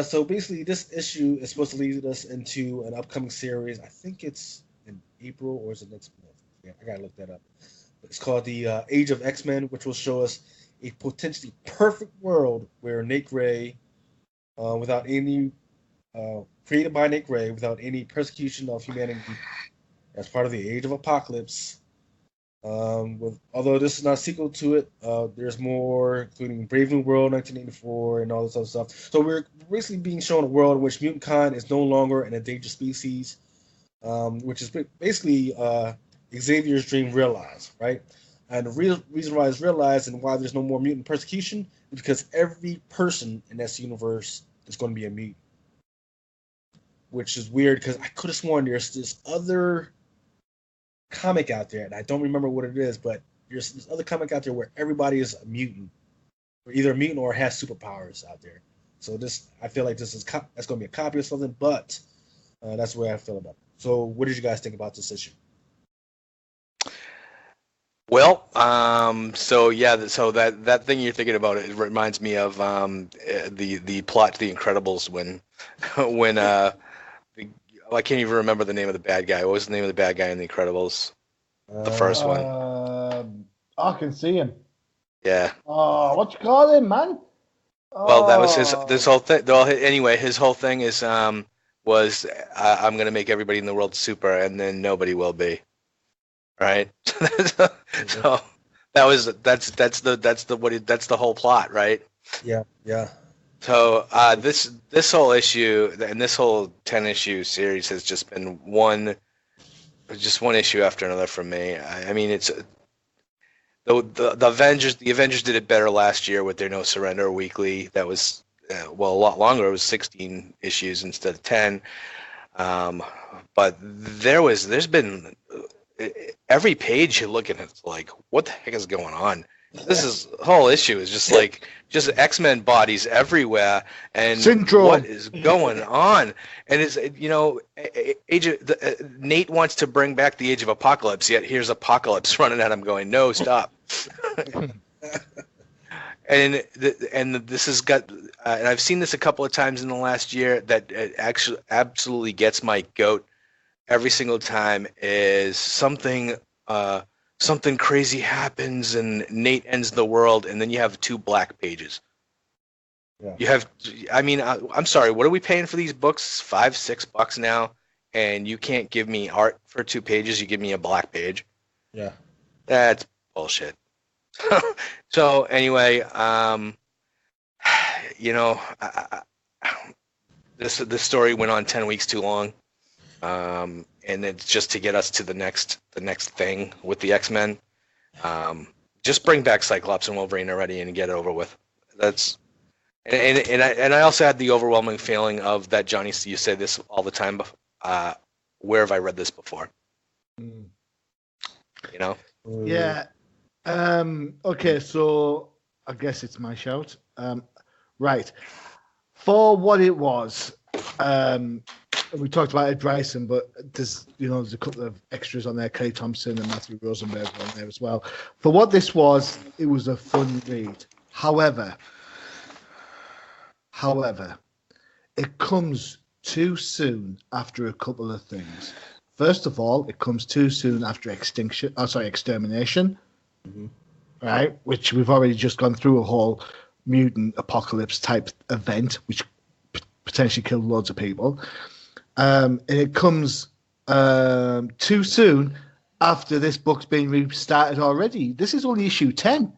so basically this issue is supposed to lead us into an upcoming series. I think it's in April or is it next month? Yeah, I gotta look that up. It's called the Age of X-Men, which will show us a potentially perfect world where Nick Ray, without any created by Nick Ray, without any persecution of humanity, as part of the Age of Apocalypse. Although this is not a sequel to it, there's more, including Brave New World 1984 and all this other stuff. So we're basically being shown a world in which mutant kind is no longer an endangered species, which is basically Xavier's dream realized, right? And the real reason why it's realized and why there's no more mutant persecution is because every person in this universe is going to be a mutant. Which is weird because I could have sworn there's this other comic out there, and I don't remember what it is, but there's this other comic out there where everybody is a mutant, or either a mutant or has superpowers out there. So I feel like that's going to be a copy of something, but that's the way I feel about it. So what did you guys think about this issue? Well, so that thing you're thinking about, it reminds me of the plot to The Incredibles when I can't even remember the name of the bad guy. What was the name of the bad guy in The Incredibles? The first one. I can see him. Yeah. Oh, what you call him, man? Well, that was this whole thing. Anyway, his whole thing is was I'm gonna make everybody in the world super, and then nobody will be. Right. So that's the whole plot, right? Yeah. Yeah. So this whole issue and this whole 10-issue series has just been one issue after another for me. I mean, it's the Avengers. The Avengers did it better last year with their No Surrender weekly. That was a lot longer. It was 16 issues instead of 10. But there's been every page you look at, it's like, what the heck is going on? This whole issue is just like X-Men bodies everywhere, and Syndrome. What is going on? And it's Nate wants to bring back the Age of Apocalypse, yet here's Apocalypse running at him, going, "No, stop!" and this has got, and I've seen this a couple of times in the last year. That it actually absolutely gets my goat every single time. Is something crazy happens and Nate ends the world, and then you have 2 black pages. Yeah. You have, I mean, I'm sorry, what are we paying for these books? $5-6 now, and you can't give me art for 2 pages. You give me a black page. Yeah, that's bullshit. So anyway, this story went on 10 weeks too long. And it's just to get us to the next thing with the X-Men. Just bring back Cyclops and Wolverine already and get it over with. That's and I also had the overwhelming feeling of that, Johnny. You say this all the time. Where have I read this before? You know? Yeah. Okay, so I guess it's my shout. Right. For what it was, we talked about Ed Bryson, but there's a couple of extras on there, Kelly Thompson and Matthew Rosenberg on there as well. For what this was, it was a fun read. However, it comes too soon after a couple of things. First of all, it comes too soon after extermination, Mhm. right? Which we've already just gone through a whole mutant apocalypse type event, which potentially killed loads of people. And it comes too soon after this book's been restarted already. This is only issue 10.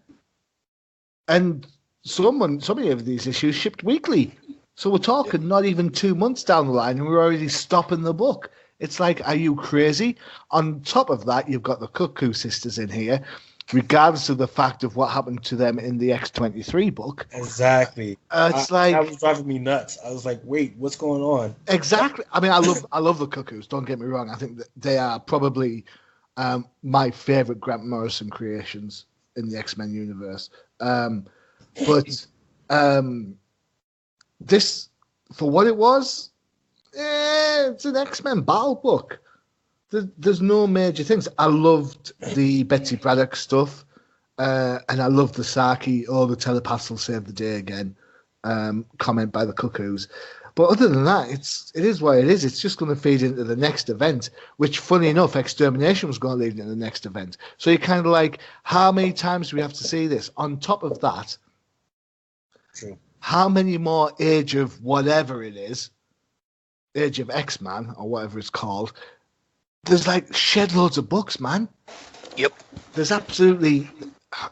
And so many of these issues shipped weekly. So we're talking not even 2 months down the line and we're already stopping the book. It's like, are you crazy? On top of that, you've got the Cuckoo Sisters in here, regardless of the fact of what happened to them in the X-23 book. Exactly. It's like that was driving me nuts. I was like, wait, what's going on? exactly. I mean, I love the Cuckoos. Don't get me wrong. I think that they are probably my favorite Grant Morrison creations in the X-Men universe. But this, for what it was, it's an X-Men battle book. There's no major things. I loved the Betsy Braddock stuff, and I loved the Saki, the telepaths will save the day again comment by the Cuckoos. But other than that, it is what it is. It's just going to feed into the next event, which, funny enough, Extermination was going to lead into the next event. So you're kind of like, how many times do we have to see this? On top of that, True. how many more Age of whatever it is, Age of X-Man, or whatever it's called, there's like shed loads of books, man. Yep. There's absolutely,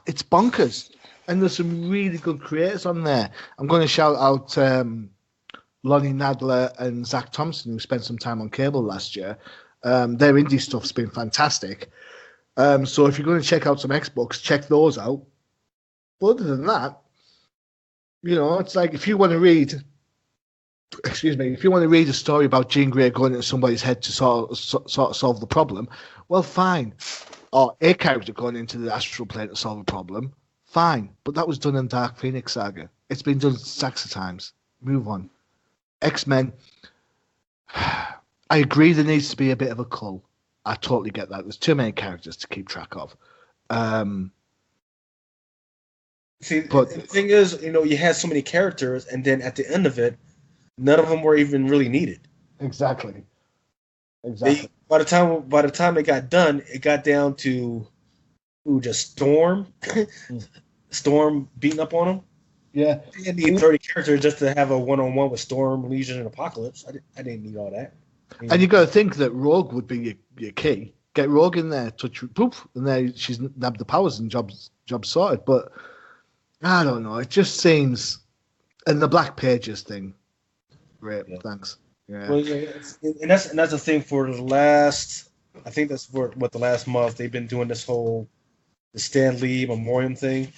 it's bonkers. And there's some really good creators on there. I'm going to shout out Lonnie Nadler and Zach Thompson, who spent some time on Cable last year. Their indie stuff's been fantastic. So if you're going to check out some X books, check those out. But other than that, it's like if you want to read a story about Jean Grey going into somebody's head to sort of solve the problem, well, fine. Or a character going into the astral plane to solve a problem, fine. But that was done in Dark Phoenix Saga. It's been done stacks of times. Move on. X-Men, I agree there needs to be a bit of a cull. I totally get that. There's too many characters to keep track of. See, But- the thing is, you had so many characters, and then at the end of it, none of them were even really needed. Exactly. By the time it got done, it got down to just Storm, Storm beating up on him. Yeah. I didn't need 30 characters just to have a one-on-one with Storm, Legion, and Apocalypse. I didn't need all that. And you got to think that Rogue would be your key. Get Rogue in there, touch, poof, and there she's nabbed the powers and job's sorted. But I don't know. It just seems, and the Black Pages thing. Great, Yeah. thanks. Yeah. Well, yeah, and that's the thing for the last. I think that's for the last month they've been doing the Stan Lee memoriam thing.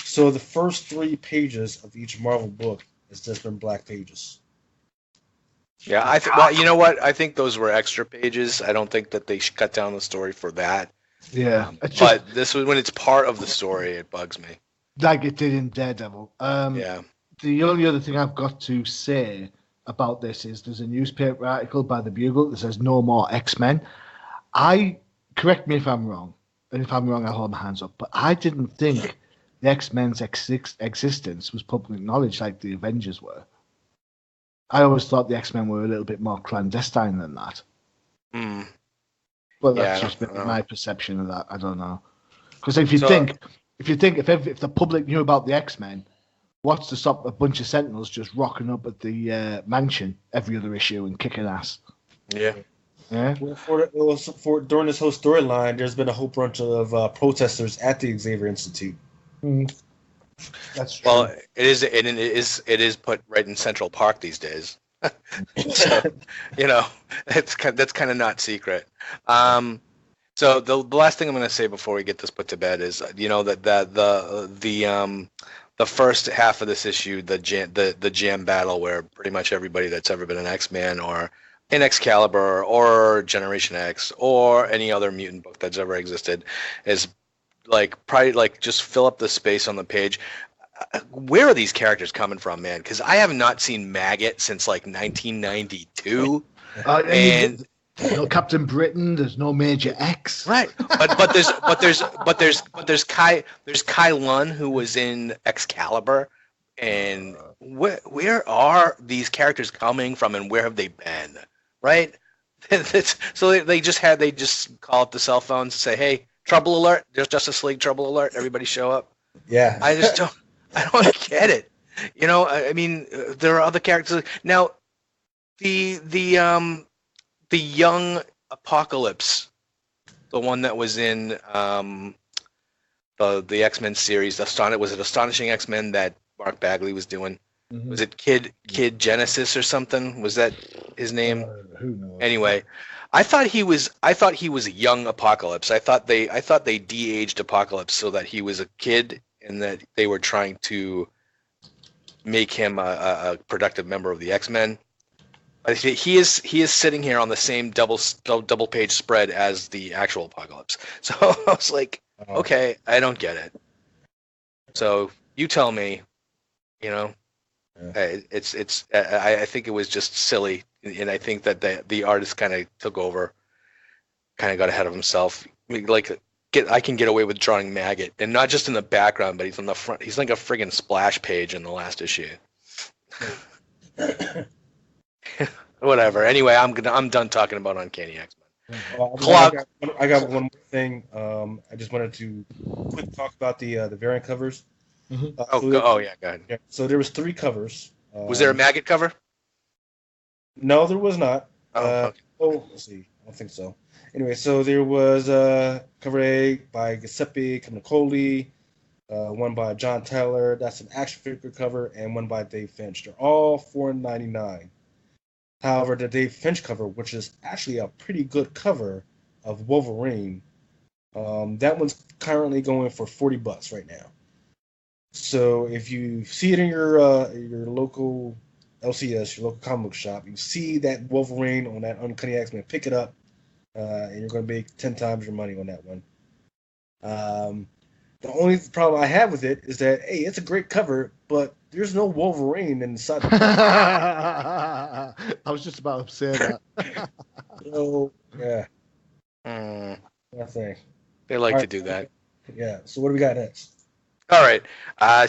So the first 3 pages of each Marvel book has just been Black Pages. Yeah, well, you know what? I think those were extra pages. I don't think that they should cut down the story for that. Yeah. It's just But this was when it's part of the story. It bugs me. like it did in Daredevil. Yeah. The only other thing I've got to say about this is there's a newspaper article by the Bugle that says no more X-Men. Correct me if I'm wrong, and if I'm wrong, I hold my hands up. But I didn't think the X-Men's existence was public knowledge like the Avengers were. I always thought the X-Men were a little bit more clandestine than that. Hmm. But Yeah, that's I just don't know. my perception of that. I don't know. Because if you So- think if the public knew about the X-Men, what's to stop a bunch of Sentinels just rocking up at the mansion every other issue and kicking ass? Yeah. Yeah. Well, for during this whole storyline, there's been a whole bunch of protesters at the Xavier Institute. That's true. Well, it is put right in Central Park these days. So, that's kind of not secret. So the last thing I'm going to say before we get this put to bed is, that the first half of this issue, the jam battle, where pretty much everybody that's ever been an X-Man or an Excalibur or Generation X or any other mutant book that's ever existed is probably just fill up the space on the page. Where are these characters coming from, man? Because I have not seen Maggot since 1992. And there's no Captain Britain. There's no Major X. right, but there's Kai Lun, who was in Excalibur, and where are these characters coming from, and where have they been? Right, So they just call up the cell phones and say, "Hey, trouble alert! There's Justice League trouble alert! Everybody show up." Yeah. I just don't. I don't get it. I mean, there are other characters now. The young Apocalypse, the one that was in the X-Men series, was it Astonishing X-Men that Mark Bagley was doing? Mhm. Was it Kid Genesis or something? Was that his name? Who knows? Anyway, I thought he was a young Apocalypse. I thought they de-aged Apocalypse so that he was a kid and that they were trying to make him a productive member of the X-Men. But he is sitting here on the same double page spread as the actual Apocalypse. So I was like, okay, I don't get it. So you tell me, Yeah. I think it was just silly, and I think that the artist kind of took over, kind of got ahead of himself. I can get away with drawing Maggot, and not just in the background, but he's on the front. He's like a friggin' splash page in the last issue. Whatever. Anyway, I'm done talking about Uncanny X-Men. I got one more thing. I just wanted to quick talk about the variant covers. Mhm. Go ahead. Yeah, so there was 3 covers. Was there a Maggot cover? No, there was not. Okay. Let's see. I don't think so. Anyway, so there was cover A by Giuseppe Camicoli, one by John Taylor. That's an action figure cover, and one by Dave Finch. They're all $4.99. However, the Dave Finch cover, which is actually a pretty good cover of Wolverine, that one's currently going for $40 right now. So if you see it in your local LCS, your local comic book shop, you see that Wolverine on that Uncanny X-Men, pick it up, and you're going to make 10 times your money on that one. The only problem I have with it is that, hey, it's a great cover, but there's no Wolverine inside the cover. I was just about to say that. So, yeah, Nothing. They like to do that. Yeah, so what do we got next? All right.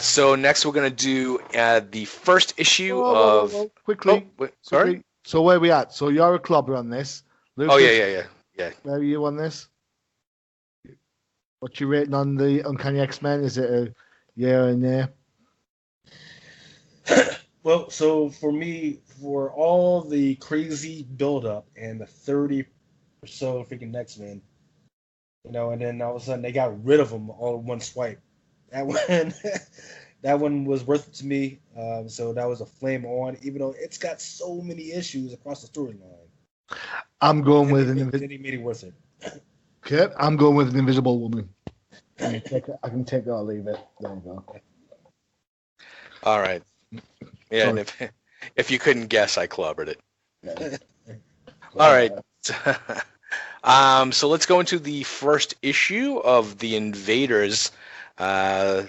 So next we're going to do the first issue of... Quickly. Sorry? Quickly. So where are we at? So you're a clobber on this. Lucas, Oh, yeah. where are you on this? What's your rating on the Uncanny X-Men? Is it a yeah and yeah? Well, so for me, for all the crazy build-up and the 30 or so freaking X-Men, and then all of a sudden they got rid of them all in one swipe. That one was worth it to me. So that was a flame on, even though it's got so many issues across the storyline. I'm going with an he made it worth it. Okay, I'm going with an Invisible Woman. I can take it or leave it. There you go. All right. Yeah, and if you couldn't guess, I clobbered it. Yeah. All right. So let's go into the first issue of The Invaders. And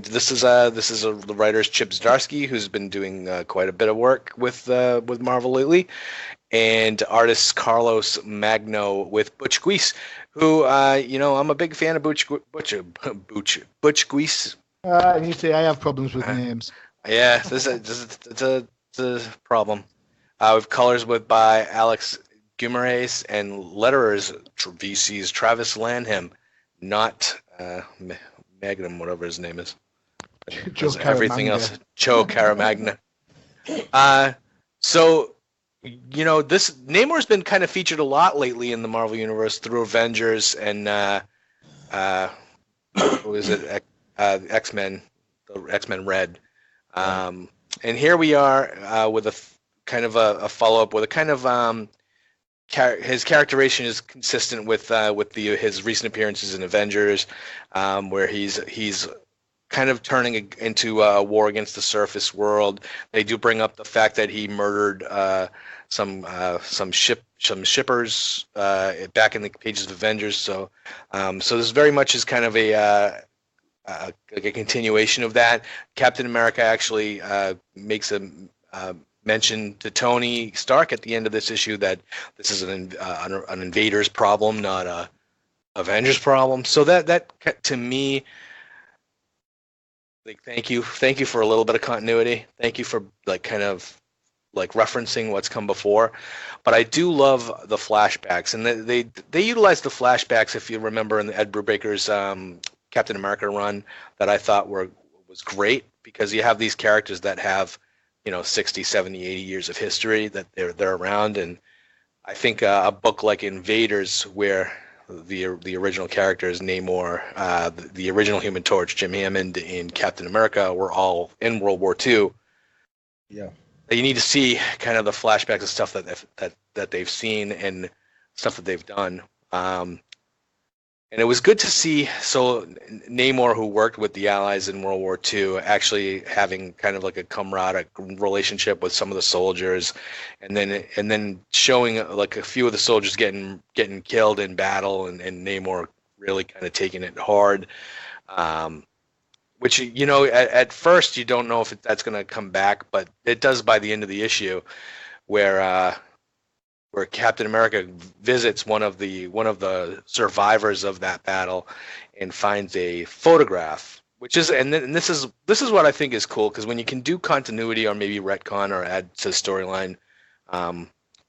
this is the writer's Chip Zdarsky, who's been doing quite a bit of work with Marvel lately, and artist Carlos Magno with Butch Guice, who I'm a big fan of Butch Guice. And you see, I have problems with names. Yeah, this is a problem. With colors by Alex Guimaraes and letterers VC's Travis Lanham, not Magnum, whatever his name is. Everything else, Joe Caramagna. So, this Namor's been kind of featured a lot lately in the Marvel Universe through Avengers and who is it? X-Men, the X-Men Red. And here we are with a kind of a follow-up with a kind of his characterization is consistent with his recent appearances in Avengers, where he's kind of turning into a war against the surface world. They do bring up the fact that he murdered some shippers back in the pages of Avengers. So this very much is kind of a continuation of that. Captain America actually makes a mention to Tony Stark at the end of this issue that this is an invaders problem, not a Avengers problem. So that to me, like, thank you for a little bit of continuity. Thank you for kind of like referencing what's come before. But I do love the flashbacks, and they utilize the flashbacks, if you remember, in the Ed Brubaker's Captain America run, that I thought was great, because you have these characters that have 60, 70, 80 years of history that they're around. And I think a book like Invaders, where the original characters, Namor, the original Human Torch, Jim Hammond, and Captain America, were all in World War II. Yeah. You need to see kind of the flashbacks of stuff that they've seen and stuff that they've done. And it was good to see. So Namor, who worked with the Allies in World War II, actually having kind of like a camaraderie relationship with some of the soldiers, and then showing like a few of the soldiers getting killed in battle, and Namor really kind of taking it hard. Which, at first you don't know if that's going to come back, but it does by the end of the issue, where Captain America visits one of the survivors of that battle and finds a photograph, which is, and this is what I think is cool, because when you can do continuity or maybe retcon or add to the storyline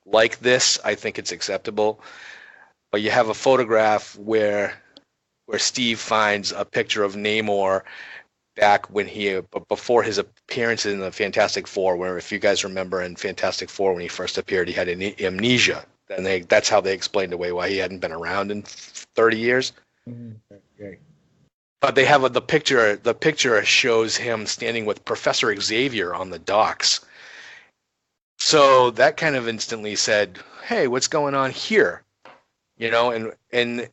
like this, I think it's acceptable. But you have a photograph where Steve finds a picture of Namor back when before his appearance in the Fantastic Four, where, if you guys remember, in Fantastic Four when he first appeared, he had amnesia, and that's how they explained away why he hadn't been around in 30 years. Mm-hmm. Okay. But they have the picture. The picture shows him standing with Professor Xavier on the docks. So that kind of instantly said, "Hey, what's going on here?" And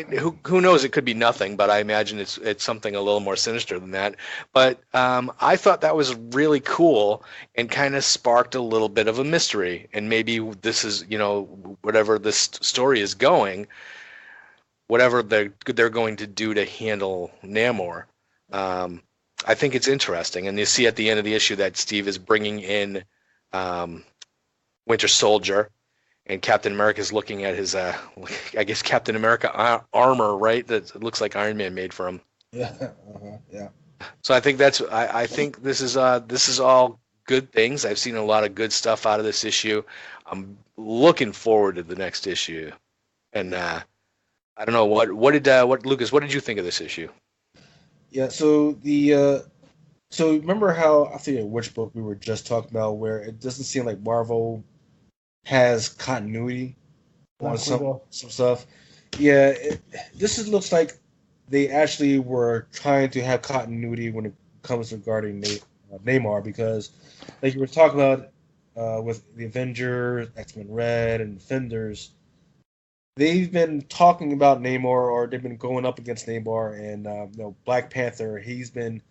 who knows? It could be nothing, but I imagine it's something a little more sinister than that. But I thought that was really cool and kind of sparked a little bit of a mystery. And maybe this is, whatever this story is going, whatever they're going to do to handle Namor. I think it's interesting. And you see at the end of the issue that Steve is bringing in Winter Soldier. And Captain America is looking at his, I guess, Captain America armor, right? That looks like Iron Man made for him. Yeah. Yeah. So I think I think this is all good things. I've seen a lot of good stuff out of this issue. I'm looking forward to the next issue. And I don't know what Lucas, what did you think of this issue? Yeah. So so remember how, I forget which book we were just talking about, where it doesn't seem like Marvel has continuity on some stuff. Yeah, this looks like they actually were trying to have continuity when it comes regarding Namor, because, like you were talking about with the Avengers, X-Men Red, and Defenders, they've been talking about Namor, or they've been going up against Namor, and Black Panther. He's been.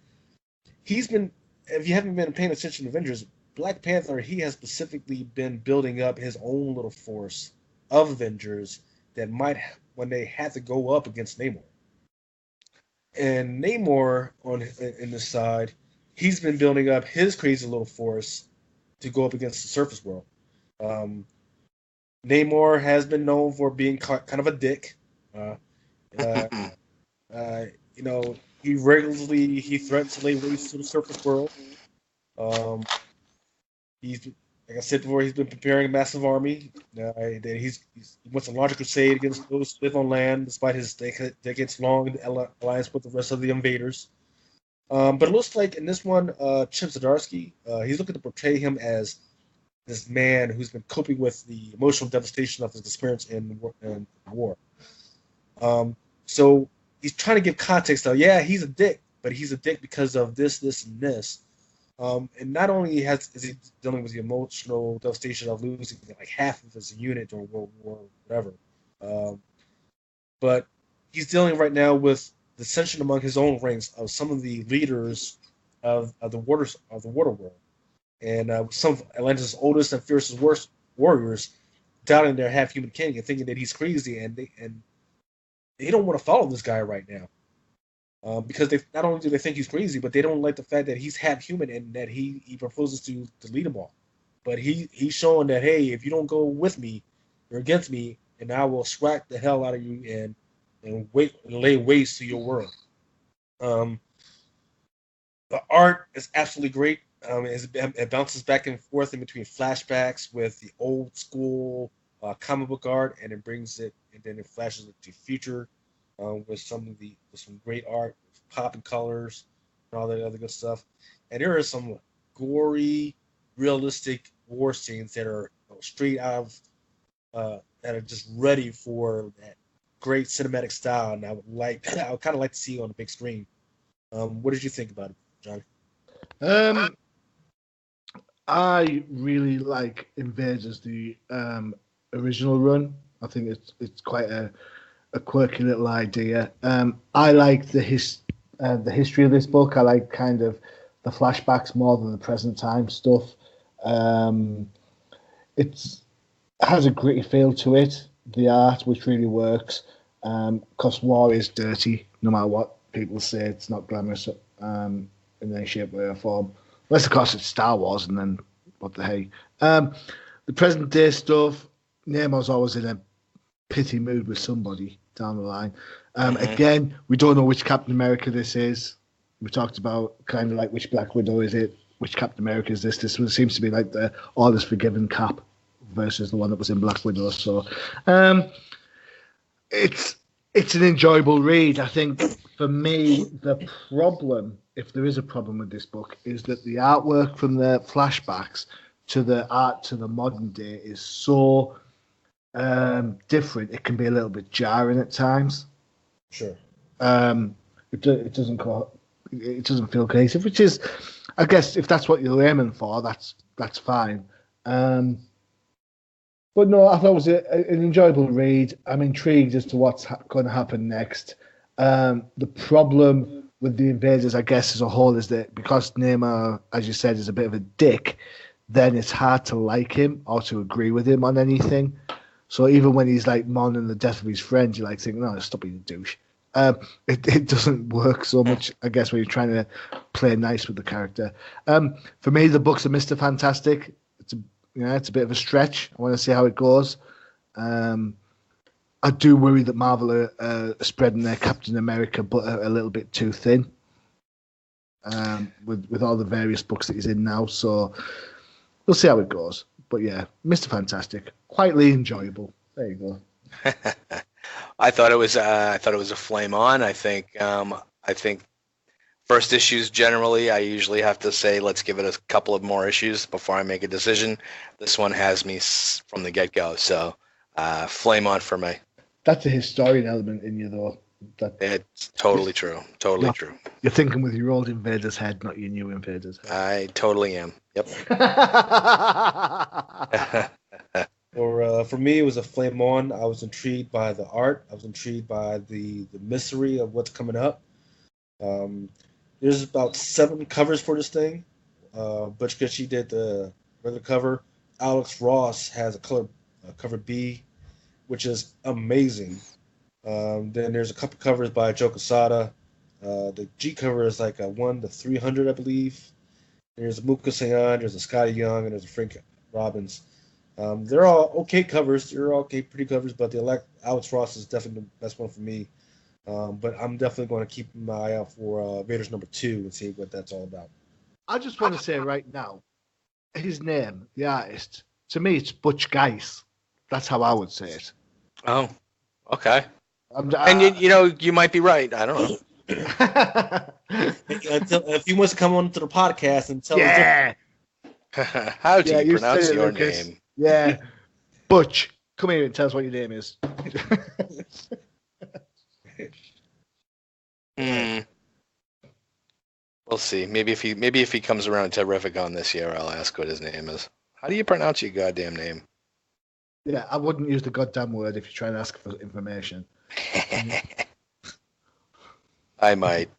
If you haven't been paying attention to Avengers, Black Panther, he has specifically been building up his own little force of Avengers that might, when they had to go up against Namor. And Namor, in this side, he's been building up his crazy little force to go up against the surface world. Namor has been known for being kind of a dick. He regularly threatens to lay waste to the surface world. He's, like I said before, he's been preparing a massive army. He wants to launch a crusade against those who live on land, despite his decades-long alliance with the rest of the invaders. But it looks like in this one, Chip Zdarsky, he's looking to portray him as this man who's been coping with the emotional devastation of his experience in war. So he's trying to give context of, yeah, he's a dick, but he's a dick because of this, and this. And not only is he dealing with the emotional devastation of losing like half of his unit or whatever, but he's dealing right now with dissension among his own ranks of some of the leaders of the water world, and some of Atlantis' oldest and fiercest warriors doubting their half-human king and thinking that he's crazy, and they don't want to follow this guy right now. Because they not only do they think he's crazy, but they don't like the fact that he's half human and that he proposes to lead them all. But he's showing that, hey, if you don't go with me, you're against me, and I will swat the hell out of you and lay waste to your world. The art is absolutely great. It bounces back and forth in between flashbacks with the old school comic book art, and it brings it, and then it flashes it to future with some great art, popping colors, and all that other good stuff. And there are some gory, realistic war scenes that are straight out of that are just ready for that great cinematic style, and I would kind of like to see on the big screen. What did you think about it, John? Um, I really like Invaders, the original run. I think it's quite a quirky little idea. I like the history of this book. I like kind of the flashbacks more than the present time stuff. It has a gritty feel to it. The art, which really works, because war is dirty, no matter what people say. It's not glamorous in any shape, way, or form. Unless, of course, it's Star Wars, and then what the hey. The present day stuff, Nemo's always in a pity mood with somebody down the line. Again, we don't know which Captain America this is. We talked about kind of like which Black Widow is it, which Captain America is this. This one seems to be like the All Is Forgiven Cap versus the one that was in Black Widow. So it's an enjoyable read. I think for me, the problem, if there is a problem with this book, is that the artwork from the flashbacks to the art to the modern day is so different. It can be a little bit jarring at times. Sure. It doesn't feel cohesive, which is, I guess, if that's what you're aiming for, that's fine. But no, I thought it was an enjoyable read. I'm intrigued as to what's going to happen next. The problem with the Invaders, I guess, as a whole, is that because Neymar, as you said, is a bit of a dick, then it's hard to like him or to agree with him on anything. So even when he's like mourning the death of his friend, you like think, no, stop being a douche. It doesn't work so much, I guess, when you're trying to play nice with the character. For me, the books of Mr. Fantastic, it's a bit of a stretch. I want to see how it goes. I do worry that Marvel are spreading their Captain America butter a little bit too thin with all the various books that he's in now. So we'll see how it goes. But yeah, Mr. Fantastic, quietly enjoyable. There you go. I thought it was a flame on. I think first issues generally, I usually have to say let's give it a couple of more issues before I make a decision. This one has me from the get go, so flame on for me. That's a historian element in you, though. It's totally true. Totally true. You're thinking with your old Invader's head, not your new Invader's head. I totally am. Yep. For me, it was a flame on. I was intrigued by the art. I was intrigued by the mystery of what's coming up. There's about 7 covers for this thing. Butch Gucci did the regular cover. Alex Ross has a cover B, which is amazing. Then there's a couple covers by Joe Quesada. The G cover is like a 1 to 300, I believe. There's a Muka Sayan, there's a Scotty Young, and there's a Frank Robbins. They're all okay covers. They're all okay, pretty covers, but Alex Ross is definitely the best one for me. But I'm definitely going to keep my eye out for Vader's number 2 and see what that's all about. I just want to say right now, his name, the artist, to me, it's Butch Guice. That's how I would say it. Oh, okay. And you might be right. I don't know. If he wants to come on to the podcast and tell us, how do you pronounce your name? Yeah, Butch, come here and tell us what your name is. We'll see. Maybe if he comes around to Terrificon this year, I'll ask what his name is. How do you pronounce your goddamn name? Yeah, I wouldn't use the goddamn word if you're trying to ask for information. I might.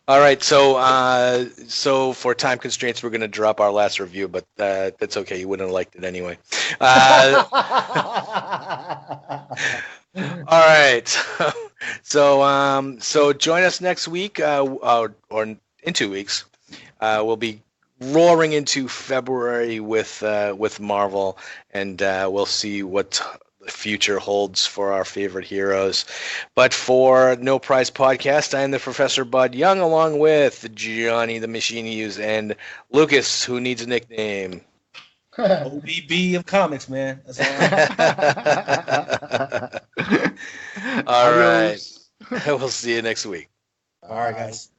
All right, so for time constraints, we're going to drop our last review, but that's okay. You wouldn't have liked it anyway. All right, so join us next week, or in 2 weeks. We'll be roaring into February with Marvel, and we'll see what future holds for our favorite heroes. But for No Prize Podcast, I am the Professor Bud Young, along with Johnny the Machine Hughes and Lucas, who needs a nickname. OBB of comics, man. That's all. All right. We'll see you next week. All right, guys.